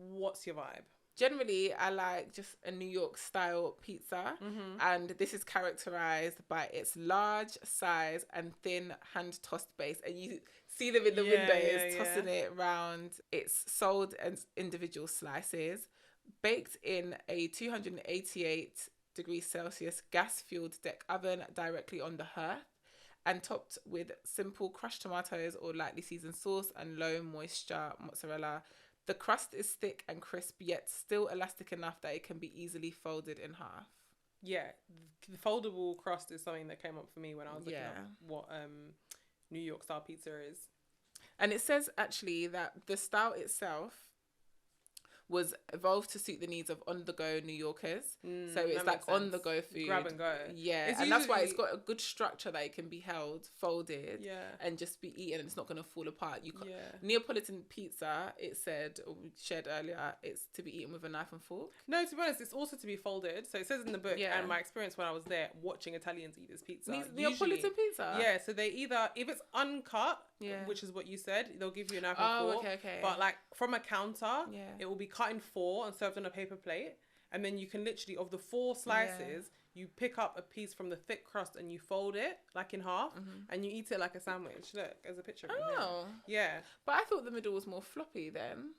what's your vibe? Generally, I like just a New York style pizza, and this is characterized by its large size and thin hand tossed base, and you see them in the windows tossing it around. It's sold as individual slices, baked in a 288 degrees Celsius gas-fueled deck oven directly on the hearth, and topped with simple crushed tomatoes or lightly seasoned sauce and low moisture mozzarella. The crust is thick and crisp, yet still elastic enough that it can be easily folded in half. Yeah, the foldable crust is something that came up for me when I was looking at what New York style pizza is. And it says actually that the style itself was evolved to suit the needs of on-the-go New Yorkers. So it's like on-the-go food. Grab and go. Yeah, and that's why it's got a good structure that it can be held, folded, and just be eaten, and it's not going to fall apart. Neapolitan pizza, it said, or we shared earlier, it's to be eaten with a knife and fork. No, to be honest, it's also to be folded. So it says in the book, and my experience when I was there, watching Italians eat this pizza. Neapolitan pizza? Yeah, so they either, if it's uncut, which is what you said, they'll give you a knife and fork. Okay. But like from a counter, it will be cut in 4 and served on a paper plate, and then you can literally, of the 4 slices, you pick up a piece from the thick crust and you fold it like in half, and you eat it like a sandwich. Look, there's a picture of it. Yeah, but I thought the middle was more floppy then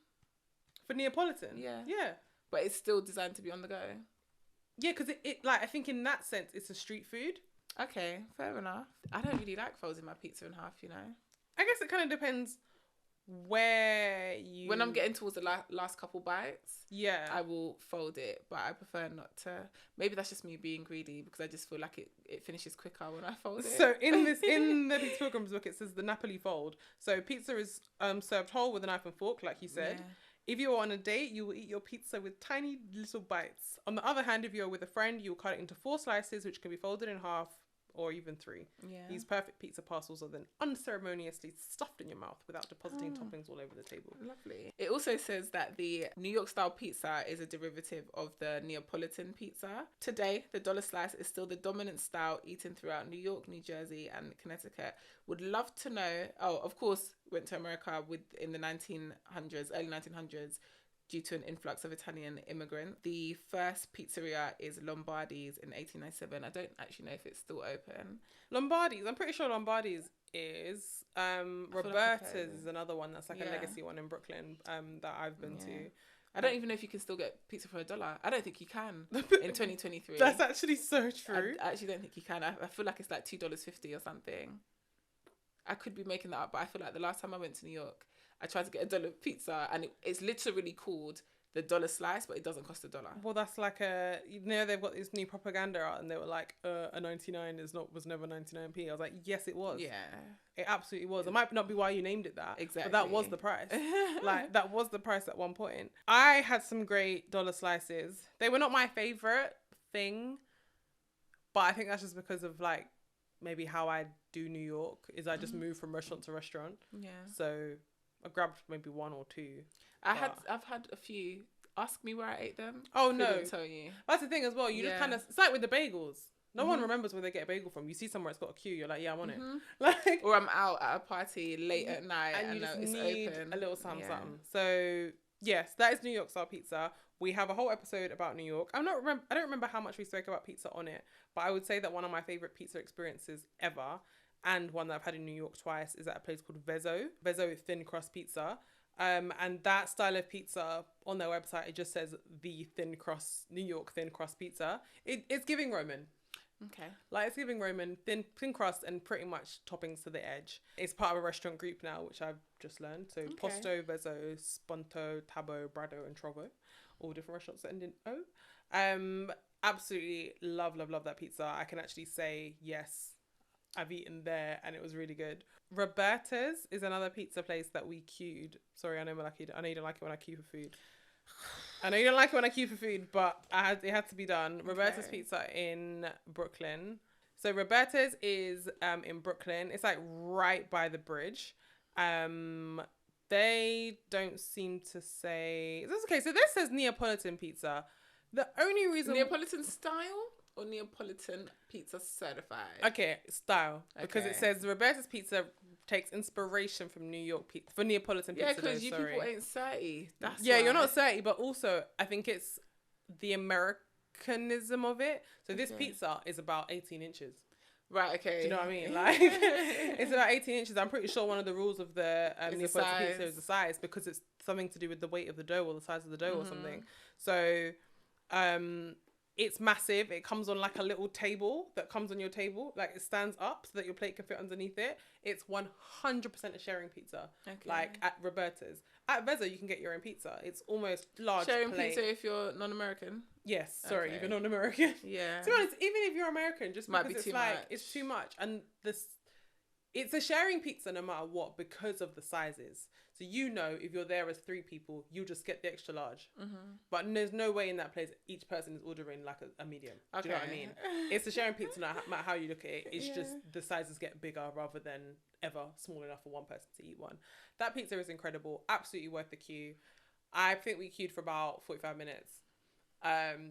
for Neapolitan. Yeah, but it's still designed to be on the go. Yeah, because it like, I think in that sense it's a street food. Okay, fair enough. I don't really like folding my pizza in half, you know. I guess it kind of depends where you... When I'm getting towards the last couple bites, I will fold it, but I prefer not to. Maybe that's just me being greedy, because I just feel like it finishes quicker when I fold it. So in the Pizza Pilgrim's book, it says the Napoli fold. So pizza is served whole with a knife and fork, like you said. If you're on a date, you will eat your pizza with tiny little bites. On the other hand, if you're with a friend, you'll cut it into 4 slices, which can be folded in half, or even 3. These perfect pizza parcels are then unceremoniously stuffed in your mouth without depositing toppings all over the table. Lovely. It also says that the New York style pizza is a derivative of the Neapolitan pizza. Today, the dollar slice is still the dominant style eaten throughout New York, New Jersey and Connecticut. Would love to know, of course, went to America in the 1900s, early 1900s, due to an influx of Italian immigrants. The first pizzeria is Lombardi's in 1897. I don't actually know if it's still open. Lombardi's, I'm pretty sure Lombardi's is. Roberta's is another one that's like a legacy one in Brooklyn that I've been to. I don't even know if you can still get pizza for $1. I don't think you can in 2023. That's actually so true. I actually don't think you can. I feel like it's like $2.50 or something. I could be making that up, but I feel like the last time I went to New York, I tried to get $1 pizza, and it's literally called the dollar slice, but it doesn't cost $1. Well, that's like they've got this new propaganda out, and they were like, a 99 was never 99p. I was like, yes, it was. Yeah, it absolutely was. It might not be why you named it that, exactly, but that was the price. Like that was the price at one point. I had some great dollar slices. They were not my favorite thing, but I think that's just because of like maybe how I do New York. Is I just move from restaurant to restaurant. Yeah. So I grabbed maybe 1 or 2. I've had a few. Ask me where I ate them. Oh no, couldn't tell you. That's the thing as well. You just kind of, it's like with the bagels. No one remembers where they get a bagel from. You see somewhere it's got a queue. You're like, yeah, I'm on it. Like, or I'm out at a party late at night and you just it's need open. A little something. So yes, that is New York style pizza. We have a whole episode about New York. I don't remember how much we spoke about pizza on it, but I would say that one of my favorite pizza experiences ever, and one that I've had in New York twice, is at a place called Vezzo thin crust pizza. And that style of pizza, on their website, it just says the thin crust, New York thin crust pizza. It's giving Roman. Okay. Like, it's giving Roman, thin crust and pretty much toppings to the edge. It's part of a restaurant group now, which I've just learned. So Posto, Vezzo, Sponto, Tabo, Brado, and Trovo. All different restaurants that end in O. Absolutely love that pizza. I can actually say, yes, I've eaten there and it was really good. Roberta's is another pizza place that we queued. Sorry, I know you don't like it when I queue for food. I know you don't like it when I queue for food, but it had to be done. Okay. Roberta's Pizza in Brooklyn. So Roberta's is in Brooklyn. It's like right by the bridge. They don't seem to say... Okay, so this says Neapolitan pizza. The only reason... Neapolitan style or Neapolitan pizza certified? Okay, style. Okay. Because it says Roberta's Pizza takes inspiration from New York pizza for Neapolitan pizza. Yeah, because you people ain't 30. That's why. You're not 30, but also I think it's the Americanism of it. So this pizza is about 18 inches. Right, okay. Do you know what I mean? Like, it's about 18 inches. I'm pretty sure one of the rules of the Neapolitan pizza is the size, because it's something to do with the weight of the dough or the size of the dough or something. So, it's massive. It comes on like a little table that comes on your table. Like, it stands up so that your plate can fit underneath it. It's 100% a sharing pizza. Okay. Like at Roberta's. At Vezzo, you can get your own pizza. It's almost large sharing plate. Pizza if you're non-American? Yes. Sorry, if you're non-American. Yeah. To be honest, even if you're American, just because it's like, it's too much. And it's a sharing pizza no matter what, because of the sizes. So if you're there as 3 people, you just get the extra large. Mm-hmm. But there's no way in that place each person is ordering like a medium. Okay. Do you know what I mean? It's a sharing pizza no matter how you look at it. It's just the sizes get bigger rather than ever small enough for one person to eat one. That pizza is incredible. Absolutely worth the queue. I think we queued for about 45 minutes.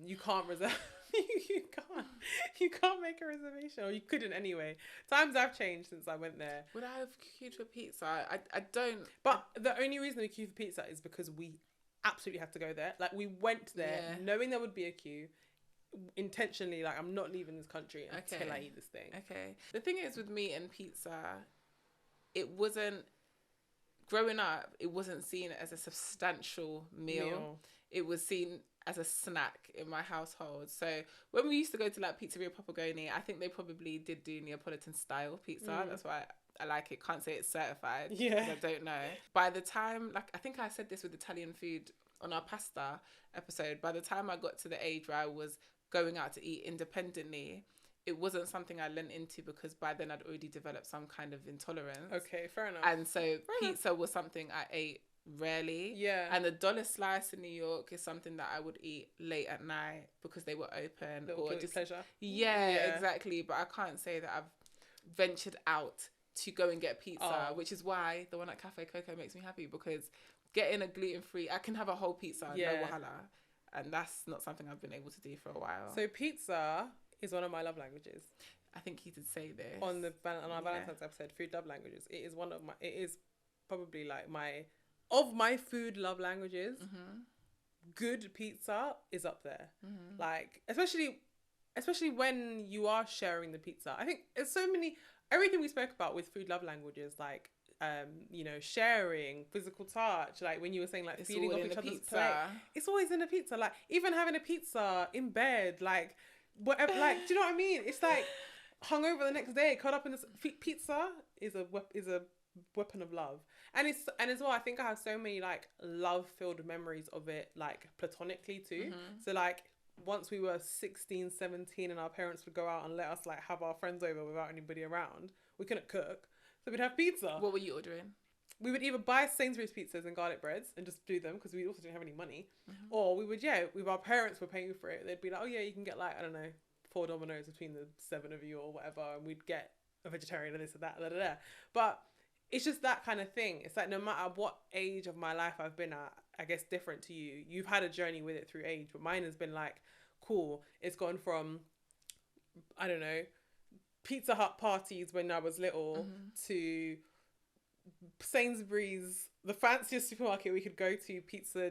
You can't reserve. you can't make a reservation, or you couldn't anyway. Times have changed since I went there. Would I have queued for pizza? I don't. But the only reason we queued for pizza is because we absolutely had to go there. Like, we went there knowing there would be a queue, intentionally. Like, I'm not leaving this country until I eat this thing. Okay. The thing is with meat and pizza, it wasn't, growing up, it wasn't seen as a substantial meal. It was seen as a snack in my household. So when we used to go to like Pizzeria Papagoni, I think they probably did do Neapolitan style pizza. That's why I like it. Can't say it's certified. Yeah. I don't know. By the time, like, I think I said this with Italian food on our pasta episode, by the time I got to the age where I was going out to eat independently, it wasn't something I lent into, because by then I'd already developed some kind of intolerance. Okay, fair enough. And so pizza was something I ate rarely. Yeah. And the dollar slice in New York is something that I would eat late at night because they were open. Little or just pleasure. Yeah, exactly. But I can't say that I've ventured out to go and get pizza, which is why the one at Cafe Coco makes me happy, because getting a gluten-free, I can have a whole pizza, no wahala. And that's not something I've been able to do for a while. So pizza is one of my love languages. I think you did say this on our Valentine's episode, food love languages. It is probably like of my food love languages. Good pizza is up there. Like, especially when you are sharing the pizza. I think it's everything we spoke about with food love languages, like sharing, physical touch, like when you were saying like feeding off each other's plate. It's always in the pizza. Like, even having a pizza in bed, like whatever, like, do you know what I mean? It's like hungover the next day, caught up in this. Pizza is a weapon of love. And as well, I think I have so many like love-filled memories of it, like platonically too. So like, once we were 16, 17 and our parents would go out and let us like have our friends over without anybody around, we couldn't cook, so we'd have pizza. What were you ordering? We would either buy Sainsbury's pizzas and garlic breads and just do them, because we also didn't have any money. Or we would, if our parents were paying for it, they'd be like, oh yeah, you can get like, I don't know, 4 Dominoes between the 7 of you or whatever, and we'd get a vegetarian and this and that, But it's just that kind of thing. It's like, no matter what age of my life I've been at, I guess different to you, you've had a journey with it through age, but mine has been like, cool. It's gone from, I don't know, Pizza Hut parties when I was little to Sainsbury's, the fanciest supermarket we could go to, pizza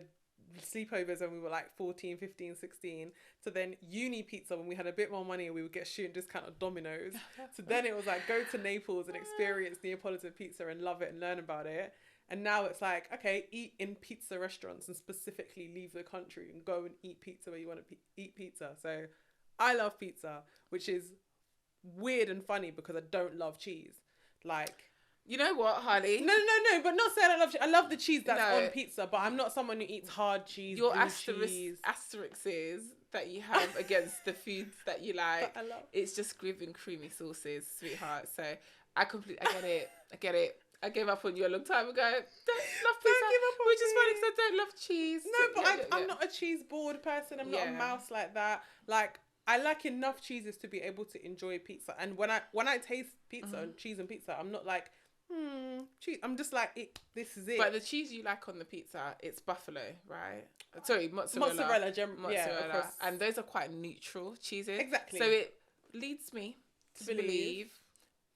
sleepovers when we were like 14, 15, 16, to then uni pizza when we had a bit more money and we would get student discount at Domino's. So then it was like, go to Naples and experience Neapolitan pizza and love it and learn about it. And now it's like, okay, eat in pizza restaurants and specifically leave the country and go and eat pizza where you want to eat pizza. So I love pizza, which is weird and funny because I don't love cheese. Like, you know what, Harley? No, but not saying I love cheese. I love the cheese that's on pizza, but I'm not someone who eats hard cheese. Your asterisks that you have against the foods that you like, I love. It's just giving creamy sauces, sweetheart. So I get it. I gave up on you a long time ago. Don't love pizza, which is funny because I don't love cheese. No, but I'm not a cheese bored person. I'm not a mouse like that. Like, I like enough cheeses to be able to enjoy pizza. And when I taste pizza and cheese and pizza, I'm not like, cheese. I'm just like, this is it. But the cheese you like on the pizza, it's buffalo, right? Sorry, mozzarella. Mozzarella. And those are quite neutral cheeses. Exactly. So it leads me to believe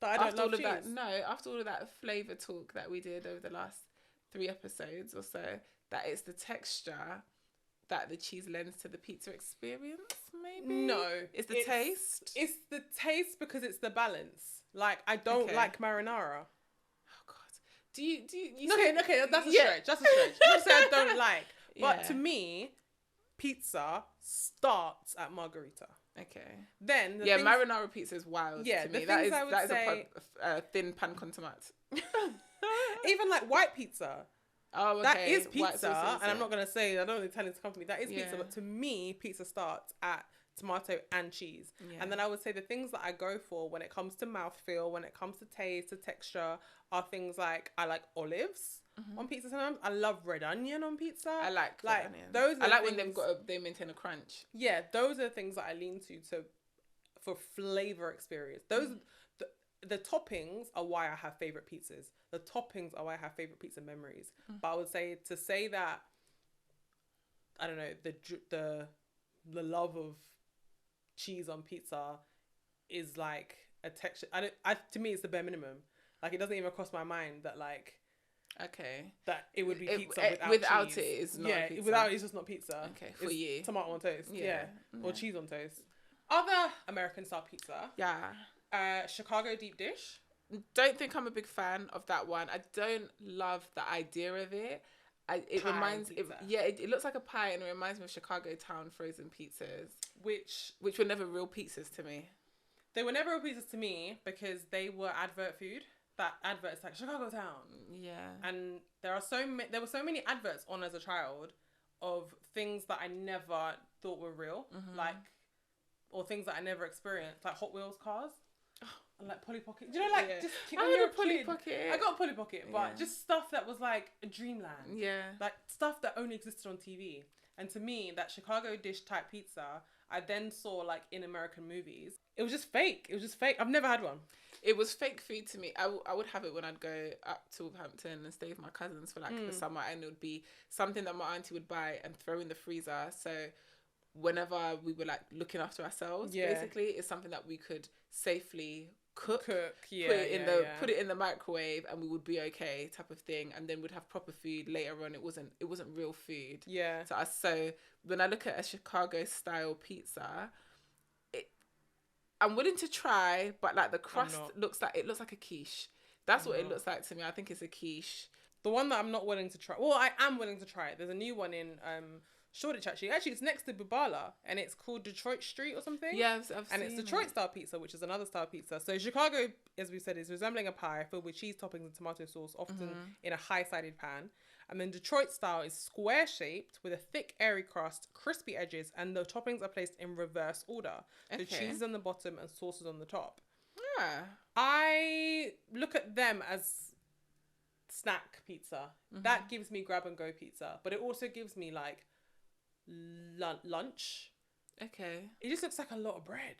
that I don't love cheese. After all of that flavour talk that we did over the last 3 episodes or so, that it's the texture that the cheese lends to the pizza experience, maybe? No. It's the taste? It's the taste because it's the balance. Like, I don't like marinara. Do you okay, that's a stretch. That's a stretch. I'm not saying I don't like. But to me, pizza starts at margherita. Okay. Then marinara pizza is wild to me. That is a thin pan con tomate. Even like white pizza. Oh, okay. That is pizza. And I'm not going to say, I don't want to tell this company, that is pizza. But to me, pizza starts at tomato and cheese. Yeah. And then I would say the things that I go for when it comes to mouthfeel, when it comes to taste, to texture, are things like, I like olives on pizza sometimes. I love red onion on pizza. I like red onion. Those I like when they maintain a crunch. Yeah, those are the things that I lean to for flavour experience. Those the toppings are why I have favourite pizzas. The toppings are why I have favourite pizza memories. But I would say that, I don't know, the love of cheese on pizza is like a texture. To me, it's the bare minimum. Like, it doesn't even cross my mind that that it would be pizza without cheese. It is not pizza. Without it's just not pizza. Okay, for you. Tomato on toast. Yeah. Or cheese on toast. Other American style pizza. Yeah. Chicago deep dish. Don't think I'm a big fan of that one. I don't love the idea of it. It looks like a pie, and it reminds me of Chicago town frozen pizzas, which were never real pizzas to me. They were never real pizzas to me because they were advert food. That advert is like Chicago town. Yeah. And there were so many adverts on as a child of things that I never thought were real, or things that I never experienced, like Hot Wheels cars. And like Polly Pocket. Do you know, just when you're a Polly Pocket. I got a Polly Pocket, but just stuff that was like a dreamland. Yeah. Like stuff that only existed on TV. And to me, that Chicago dish type pizza, I then saw like in American movies. It was just fake. I've never had one. It was fake food to me. I would have it when I'd go up to Wolverhampton and stay with my cousins for like the summer, and it would be something that my auntie would buy and throw in the freezer. So whenever we were like looking after ourselves, basically, it's something that we could safely cook, put it in the microwave, and we would be okay, type of thing. And then we'd have proper food later on. It wasn't real food. Yeah. So when I look at a Chicago style pizza, I'm willing to try, but like the crust looks like a quiche. That's what it looks like to me. I think it's a quiche. The one that I'm not willing to try. Well, I am willing to try it. There's a new one in Shoreditch actually. Actually, it's next to Bubala, and it's called Detroit Street or something. Yeah, I've seen it's Detroit style pizza, which is another style pizza. So Chicago, as we said, is resembling a pie filled with cheese toppings and tomato sauce, often in a high-sided pan. And then Detroit style is square-shaped with a thick, airy crust, crispy edges, and the toppings are placed in reverse order. Okay. The cheese is on the bottom and sauce is on the top. Yeah. I look at them as snack pizza. That gives me grab-and-go pizza, but it also gives me like lunch. Okay. It just looks like a lot of bread.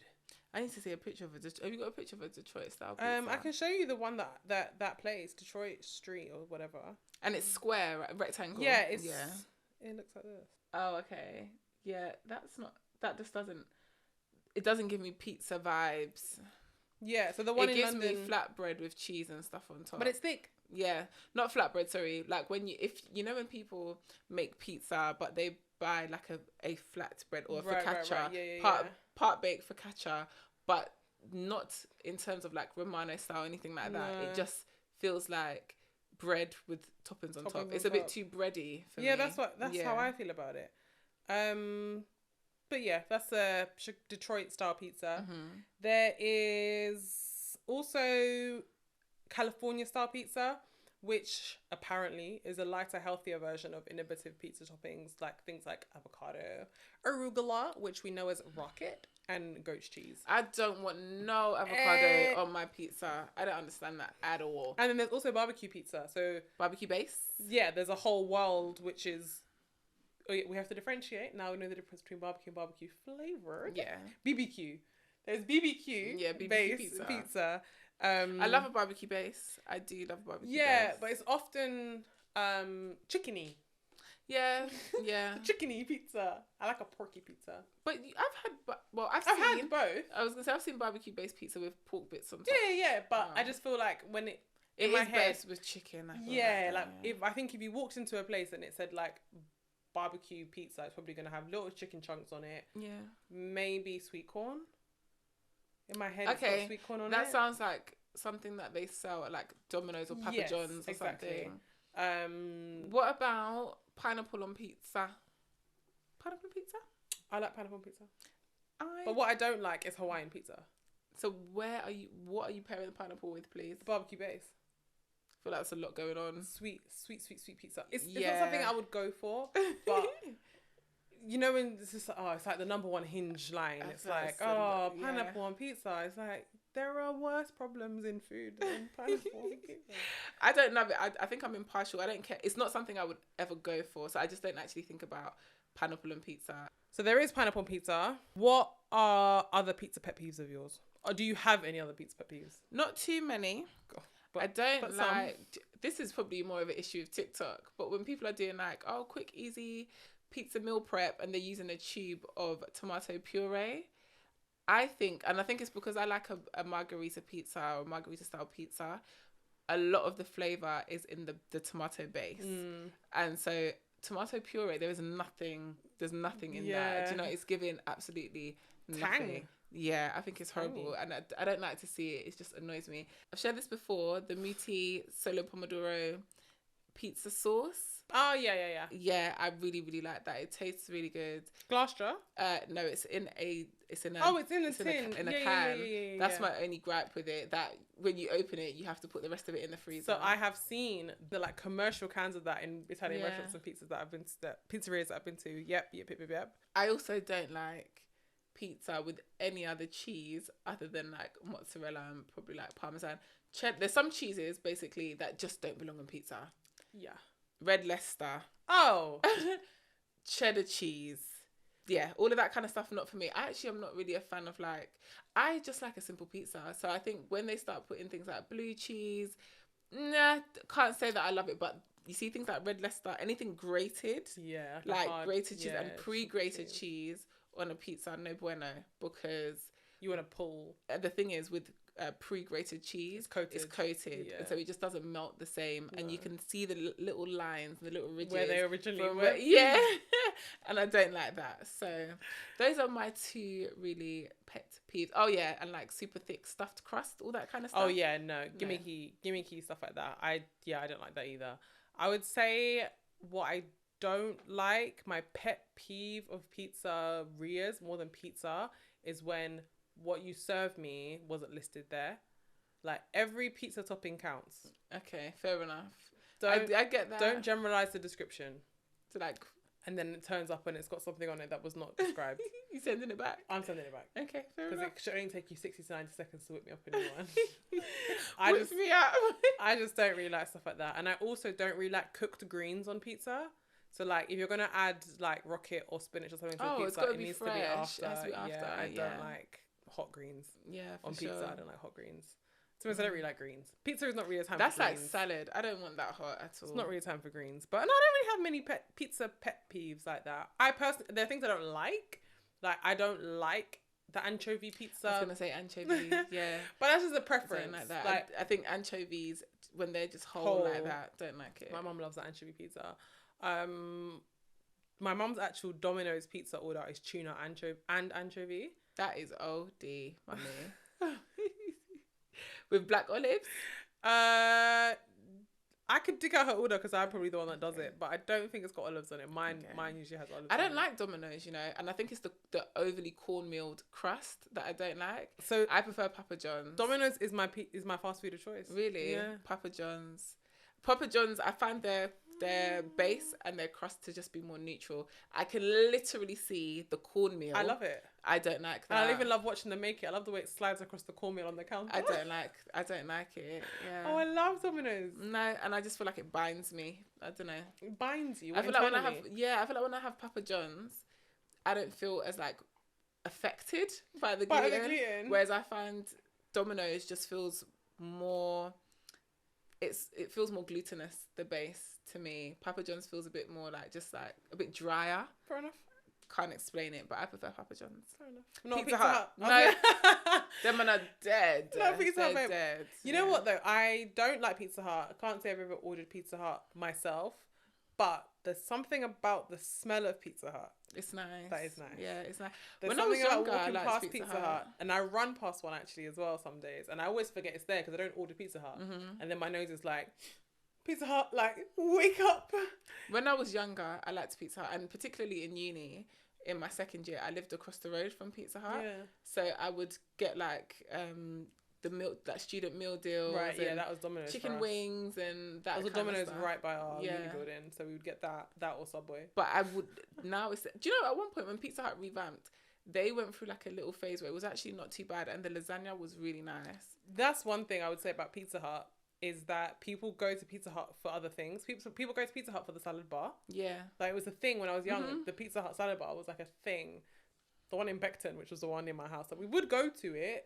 I need to see a picture of it. Have you got a picture of a Detroit style pizza? I can show you the one that plays Detroit Street or whatever. And it's square, right? Rectangle. Yeah, it looks like this. Oh, okay. Yeah, that just doesn't give me pizza vibes. Yeah, so the one in London, it gives me flatbread with cheese and stuff on top. But it's thick. Yeah, not flatbread, sorry. Like when when people make pizza, but they buy like a flatbread or a focaccia, part baked focaccia, but not in terms of like Romano style or anything like that. It just feels like bread with toppings on top. It's a bit too bready for me. Yeah, that's how I feel about it. But yeah, that's a Detroit style pizza. There is also California style pizza, which apparently is a lighter, healthier version of innovative pizza toppings, like things like avocado, arugula, which we know as rocket, and goat's cheese. I don't want no avocado on my pizza. I don't understand that at all. And then there's also barbecue pizza. So barbecue base? Yeah, there's a whole world which is... we have to differentiate. Now we know the difference between barbecue and barbecue flavored. Yeah. BBQ. There's BBQ. Yeah, BBQ base pizza. I love a barbecue base. I do love a barbecue base. Yeah, but it's often chickeny. Yeah. Chickeny pizza. I like a porky pizza. But I've had both. I was gonna say I've seen barbecue based pizza with pork bits on top. Yeah, but I just feel like when it in my head best with chicken. I think if you walked into a place and it said like barbecue pizza, it's probably gonna have little chicken chunks on it. Yeah. Maybe sweet corn. In my head, okay, it's got sweet corn on that it. sounds like something that they sell at like Domino's or Papa John's or something. What about pineapple on pizza? Pineapple pizza? I like pineapple on pizza. But what I don't like is Hawaiian pizza. So what are you pairing the pineapple with, please? The barbecue base. I feel like that's a lot going on. Sweet pizza. It's not something I would go for, but you know when it's just it's like the number one hinge line. It's like pineapple on pizza. It's like there are worse problems in food than pineapple on pizza. I don't love it. I think I'm impartial. I don't care. It's not something I would ever go for. So I just don't actually think about pineapple on pizza. So there is pineapple on pizza. What are other pizza pet peeves of yours? Or do you have any other pizza pet peeves? Not too many. But I don't like... This is probably more of an issue of TikTok. But when people are doing like, quick, easy pizza meal prep and they're using a tube of tomato puree, I think it's because I like a margarita pizza or margarita style pizza, a lot of the flavour is in the tomato base. And so tomato puree, there's nothing in that. Do you know, it's giving absolutely nothing. Tang. Yeah, I think it's horrible. And I don't like to see it. It just annoys me. I've shared this before, the Muti Solo Pomodoro pizza sauce. Oh, yeah. Yeah, I really, really like that. It tastes really good. Glass jar? No, it's in a tin. In a can. Yeah. That's my only gripe with it. That when you open it, you have to put the rest of it in the freezer. So I have seen the like commercial cans of that in Italian restaurants and pizzas that I've been to, pizzerias that I've been to. Yep. I also don't like pizza with any other cheese other than like mozzarella and probably like Parmesan. There's some cheeses basically that just don't belong on pizza. Yeah. Red Leicester. Oh. Cheddar cheese. Yeah, all of that kind of stuff, not for me. I'm not really a fan of like... I just like a simple pizza. So I think when they start putting things like blue cheese, can't say that I love it. But you see things like Red Leicester, anything grated. Yeah. Like grated cheese and pre-grated cheese on a pizza, no bueno. Because... You want to pull... The thing is with... pre-grated cheese, it's coated, yeah. And so it just doesn't melt the same, and you can see the little lines, the little ridges where they originally were. Yeah, and I don't like that. So those are my two really pet peeves. Oh yeah, and like super thick stuffed crust, all that kind of stuff. Oh yeah, no, gimmicky stuff like that. I don't like that either. I would say what I don't like, my pet peeve of pizzerias more than pizza, is when what you serve me wasn't listed there. Like every pizza topping counts. Okay, fair enough. I get that. Don't generalize the description. So like, and then it turns up and it's got something on it that was not described. You sending it back? I'm sending it back. Okay, fair enough. Because it should only take you 60 to 90 seconds to whip me up a new one. Whip me up. I just don't really like stuff like that. And I also don't really like cooked greens on pizza. So like if you're gonna add like rocket or spinach or something to a pizza, it needs to be after. I don't like hot greens. Yeah, on pizza. Sure. I don't like hot greens. To be honest, I don't really like greens. Pizza is not really a time That's for greens. That's like salad. I don't want that hot at all. It's not really a time for greens. But no, I don't really have many pizza pet peeves like that. I personally, there are things I don't like. Like, I don't like the anchovy pizza. I was going to say anchovies, yeah. But that's just a preference. I don't like that. Like, I think anchovies, when they're just whole like that, don't like it. My mum loves the anchovy pizza. My mum's actual Domino's pizza order is tuna and anchovy. That is OD, mummy. With black olives? I could dig out her order because I'm probably the one that does it, but I don't think it's got olives on it. Mine usually has olives. I don't like Domino's, you know, and I think it's the overly cornmealed crust that I don't like. So I prefer Papa John's. Domino's is my fast food of choice. Really? Yeah. Papa John's, I find their base and their crust to just be more neutral. I can literally see the cornmeal. I love it. I don't like that. And I even love watching them make it. I love the way it slides across the cornmeal on the counter. I don't like it. Yeah. Oh, I love Domino's. No, and I just feel like it binds me. I don't know. It binds you. I feel like when I have Papa John's, I don't feel as like affected by the gluten. Whereas I find Domino's just feels more. It feels more glutinous, the base, to me. Papa John's feels a bit more like just like a bit drier. Fair enough. Can't explain it, but I prefer Papa John's. Fair enough. Not Pizza Hut. No, them men are dead. No, Pizza Hut, they're dead. You know what though? I don't like Pizza Hut. I can't say I've ever ordered Pizza Hut myself, but there's something about the smell of Pizza Hut. It's nice. That is nice. Yeah, it's nice. There's something about walking past Pizza Hut, and I run past one actually as well some days, and I always forget it's there because I don't order Pizza Hut, and then my nose is like, Pizza Hut, like, wake up. When I was younger, I liked Pizza Hut, and particularly in uni, in my second year, I lived across the road from Pizza Hut. Yeah. So I would get like the meal, like student meal deals. Right, yeah, that was Domino's. Chicken wings and that. Was a Domino's right by our uni building, so we would get that or Subway. But I would now it's. Do you know at one point when Pizza Hut revamped, they went through like a little phase where it was actually not too bad, and the lasagna was really nice. That's one thing I would say about Pizza Hut. Is that people go to Pizza Hut for other things. People go to Pizza Hut for the salad bar. Yeah. Like, it was a thing when I was young. The Pizza Hut salad bar was like a thing. The one in Beckton, which was the one in my house. Like, we would go to it.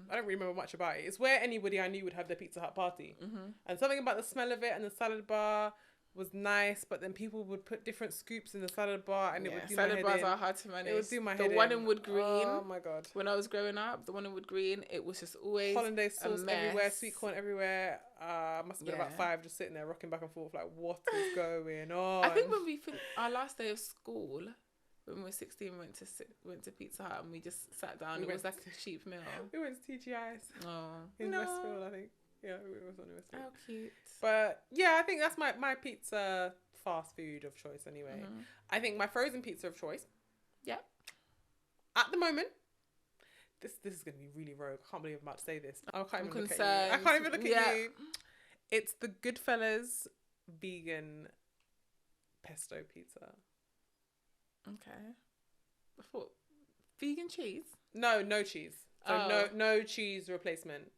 I don't remember much about it. It's where anybody I knew would have their Pizza Hut party. And something about the smell of it and the salad bar was nice, but then people would put different scoops in the salad bar, and it would do my head in. Salad bars are hard to manage. It would do my head in. The one in Wood Green. Oh my god! When I was growing up, the one in Wood Green, it was just always hollandaise sauce everywhere, sweet corn everywhere. Must have been about 5, just sitting there rocking back and forth, like, what is going on? I think when we our last day of school, when we were 16, went to Pizza Hut, and we just sat down. It was like a cheap meal. We went to TGI's. In Westfield, I think. Yeah, it was on Westfield. How cute. But yeah, I think that's my pizza fast food of choice anyway. I think my frozen pizza of choice. Yeah. At the moment, this is going to be really rogue. I can't believe I'm about to say this. I can't even look at you. It's the Goodfellas vegan pesto pizza. Okay. I thought vegan cheese? No cheese. So no cheese replacement.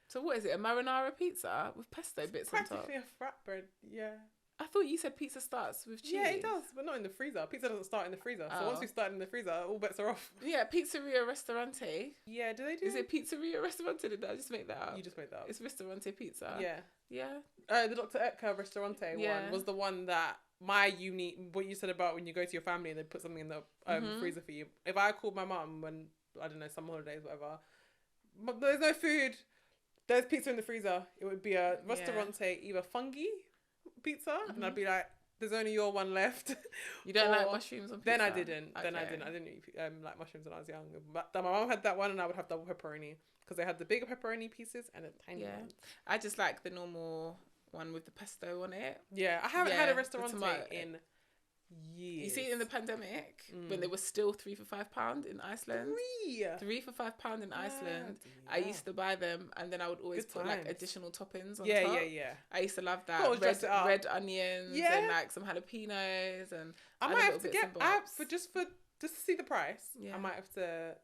So what is it? A marinara pizza with pesto bits on top? Practically a flatbread, yeah. I thought you said pizza starts with cheese. Yeah, it does, but not in the freezer. Pizza doesn't start in the freezer. So once we start in the freezer, all bets are off. Yeah, Pizzeria Ristorante. Yeah, do they do? Is it Pizzeria Ristorante? Did I just make that up? You just made that up. It's Ristorante Pizza. Yeah. Yeah. The Dr. Oetker Ristorante one was the one that what you said about when you go to your family and they put something in the freezer for you. If I called my mum when, I don't know, some holidays, whatever, there's no food, there's pizza in the freezer, it would be a Ristorante, either fungi pizza, and I'd be like, there's only your one left. You don't like mushrooms on pizza? Then I didn't. Okay. I didn't eat like mushrooms when I was young. But my mum had that one, and I would have double pepperoni because they had the bigger pepperoni pieces and the tiny ones. I just like the normal one with the pesto on it. Yeah, I haven't had a Ristorante in years. You see, in the pandemic, when they were still £3 for £5 in Iceland. £3 for £5 in Iceland. I used to buy them, and then I would always put like additional toppings on top. Yeah. I used to love that. Red onions and like some jalapenos, and I might have to get just to see the price. Yeah. I might have to.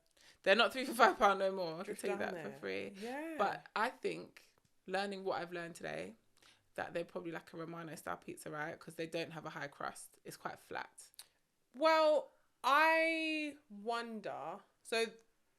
They're not £3 for £5 no more. I can tell you that for free. Yeah. But I think learning what I've learned today, that they're probably like a Romano style pizza, right? Because they don't have a high crust. It's quite flat. Well, I wonder. So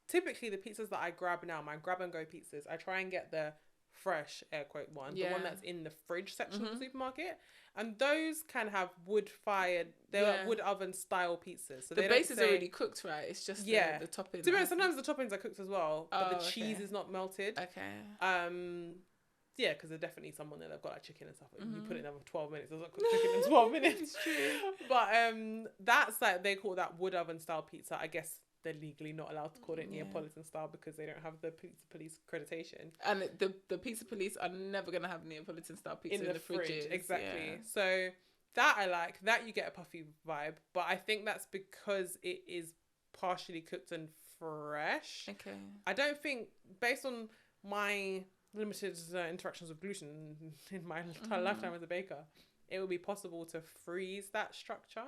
typically the pizzas that I grab now, my grab and go pizzas, I try and get the fresh, air quote one, the one that's in the fridge section of the supermarket. And those can have wood-fired, they're like wood oven style pizzas. So the base is already cooked, right? It's just the toppings. To be honest, sometimes the toppings are cooked as well, but the cheese is not melted. Okay. Yeah, because there's definitely someone there that got like chicken and stuff. You put it in there for 12 minutes. It doesn't cook chicken in 12 minutes. It's true. But that's like, they call that wood oven style pizza. I guess they're legally not allowed to call it Neapolitan style because they don't have the pizza police accreditation. And the pizza police are never going to have Neapolitan style pizza in the fridge. Exactly. Yeah. So that I like. That you get a puffy vibe. But I think that's because it is partially cooked and fresh. Okay. I don't think, based on my limited interactions with gluten in my entire lifetime as a baker, it would be possible to freeze that structure.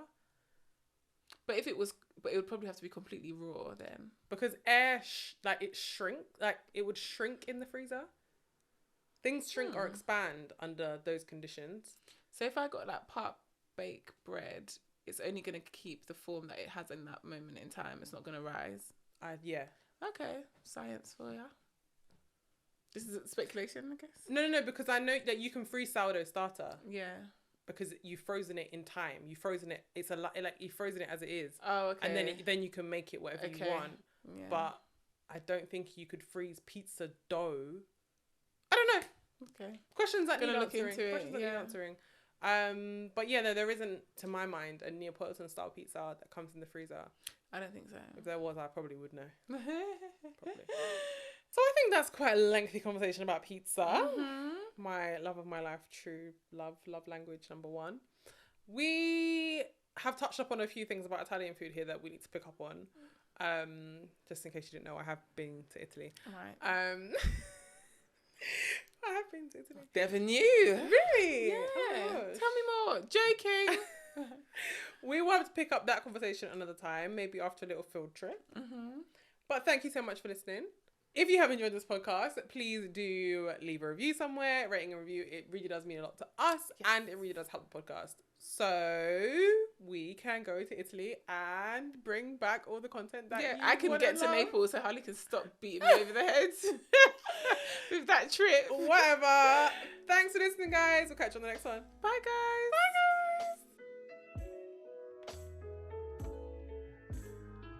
But it would probably have to be completely raw then. Because it would shrink in the freezer. Things shrink or expand under those conditions. So if I got like part baked bread, it's only going to keep the form that it has in that moment in time. It's not going to rise. Yeah. Okay. Science for ya. This is speculation, I guess. No, because I know that you can freeze sourdough starter. Yeah. Because you've frozen it in time. You've frozen it. It's you've frozen it as it is. Oh, okay. And then you can make it whatever you want. Yeah. But I don't think you could freeze pizza dough. I don't know. Okay. Questions that need answering. But yeah, no, there isn't, to my mind, a Neapolitan style pizza that comes in the freezer. I don't think so. If there was, I probably would know. Probably. So I think that's quite a lengthy conversation about pizza. Mm-hmm. My love of my life, true love language number 1. We have touched up on a few things about Italian food here that we need to pick up on. Just in case you didn't know, I have been to Italy. Right. I have been to Italy. Never knew. Really? Yeah. Oh, tell me more. Joking. We will have to pick up that conversation another time, maybe after a little field trip. Mm-hmm. But thank you so much for listening. If you have enjoyed this podcast, please do leave a review somewhere, rating and review. It really does mean a lot to us, and it really does help the podcast. So we can go to Italy and bring back all the content that I can get to Naples, so Harley can stop beating me over the head with that trip. Whatever. Thanks for listening, guys. We'll catch you on the next one. Bye, guys. Bye, guys.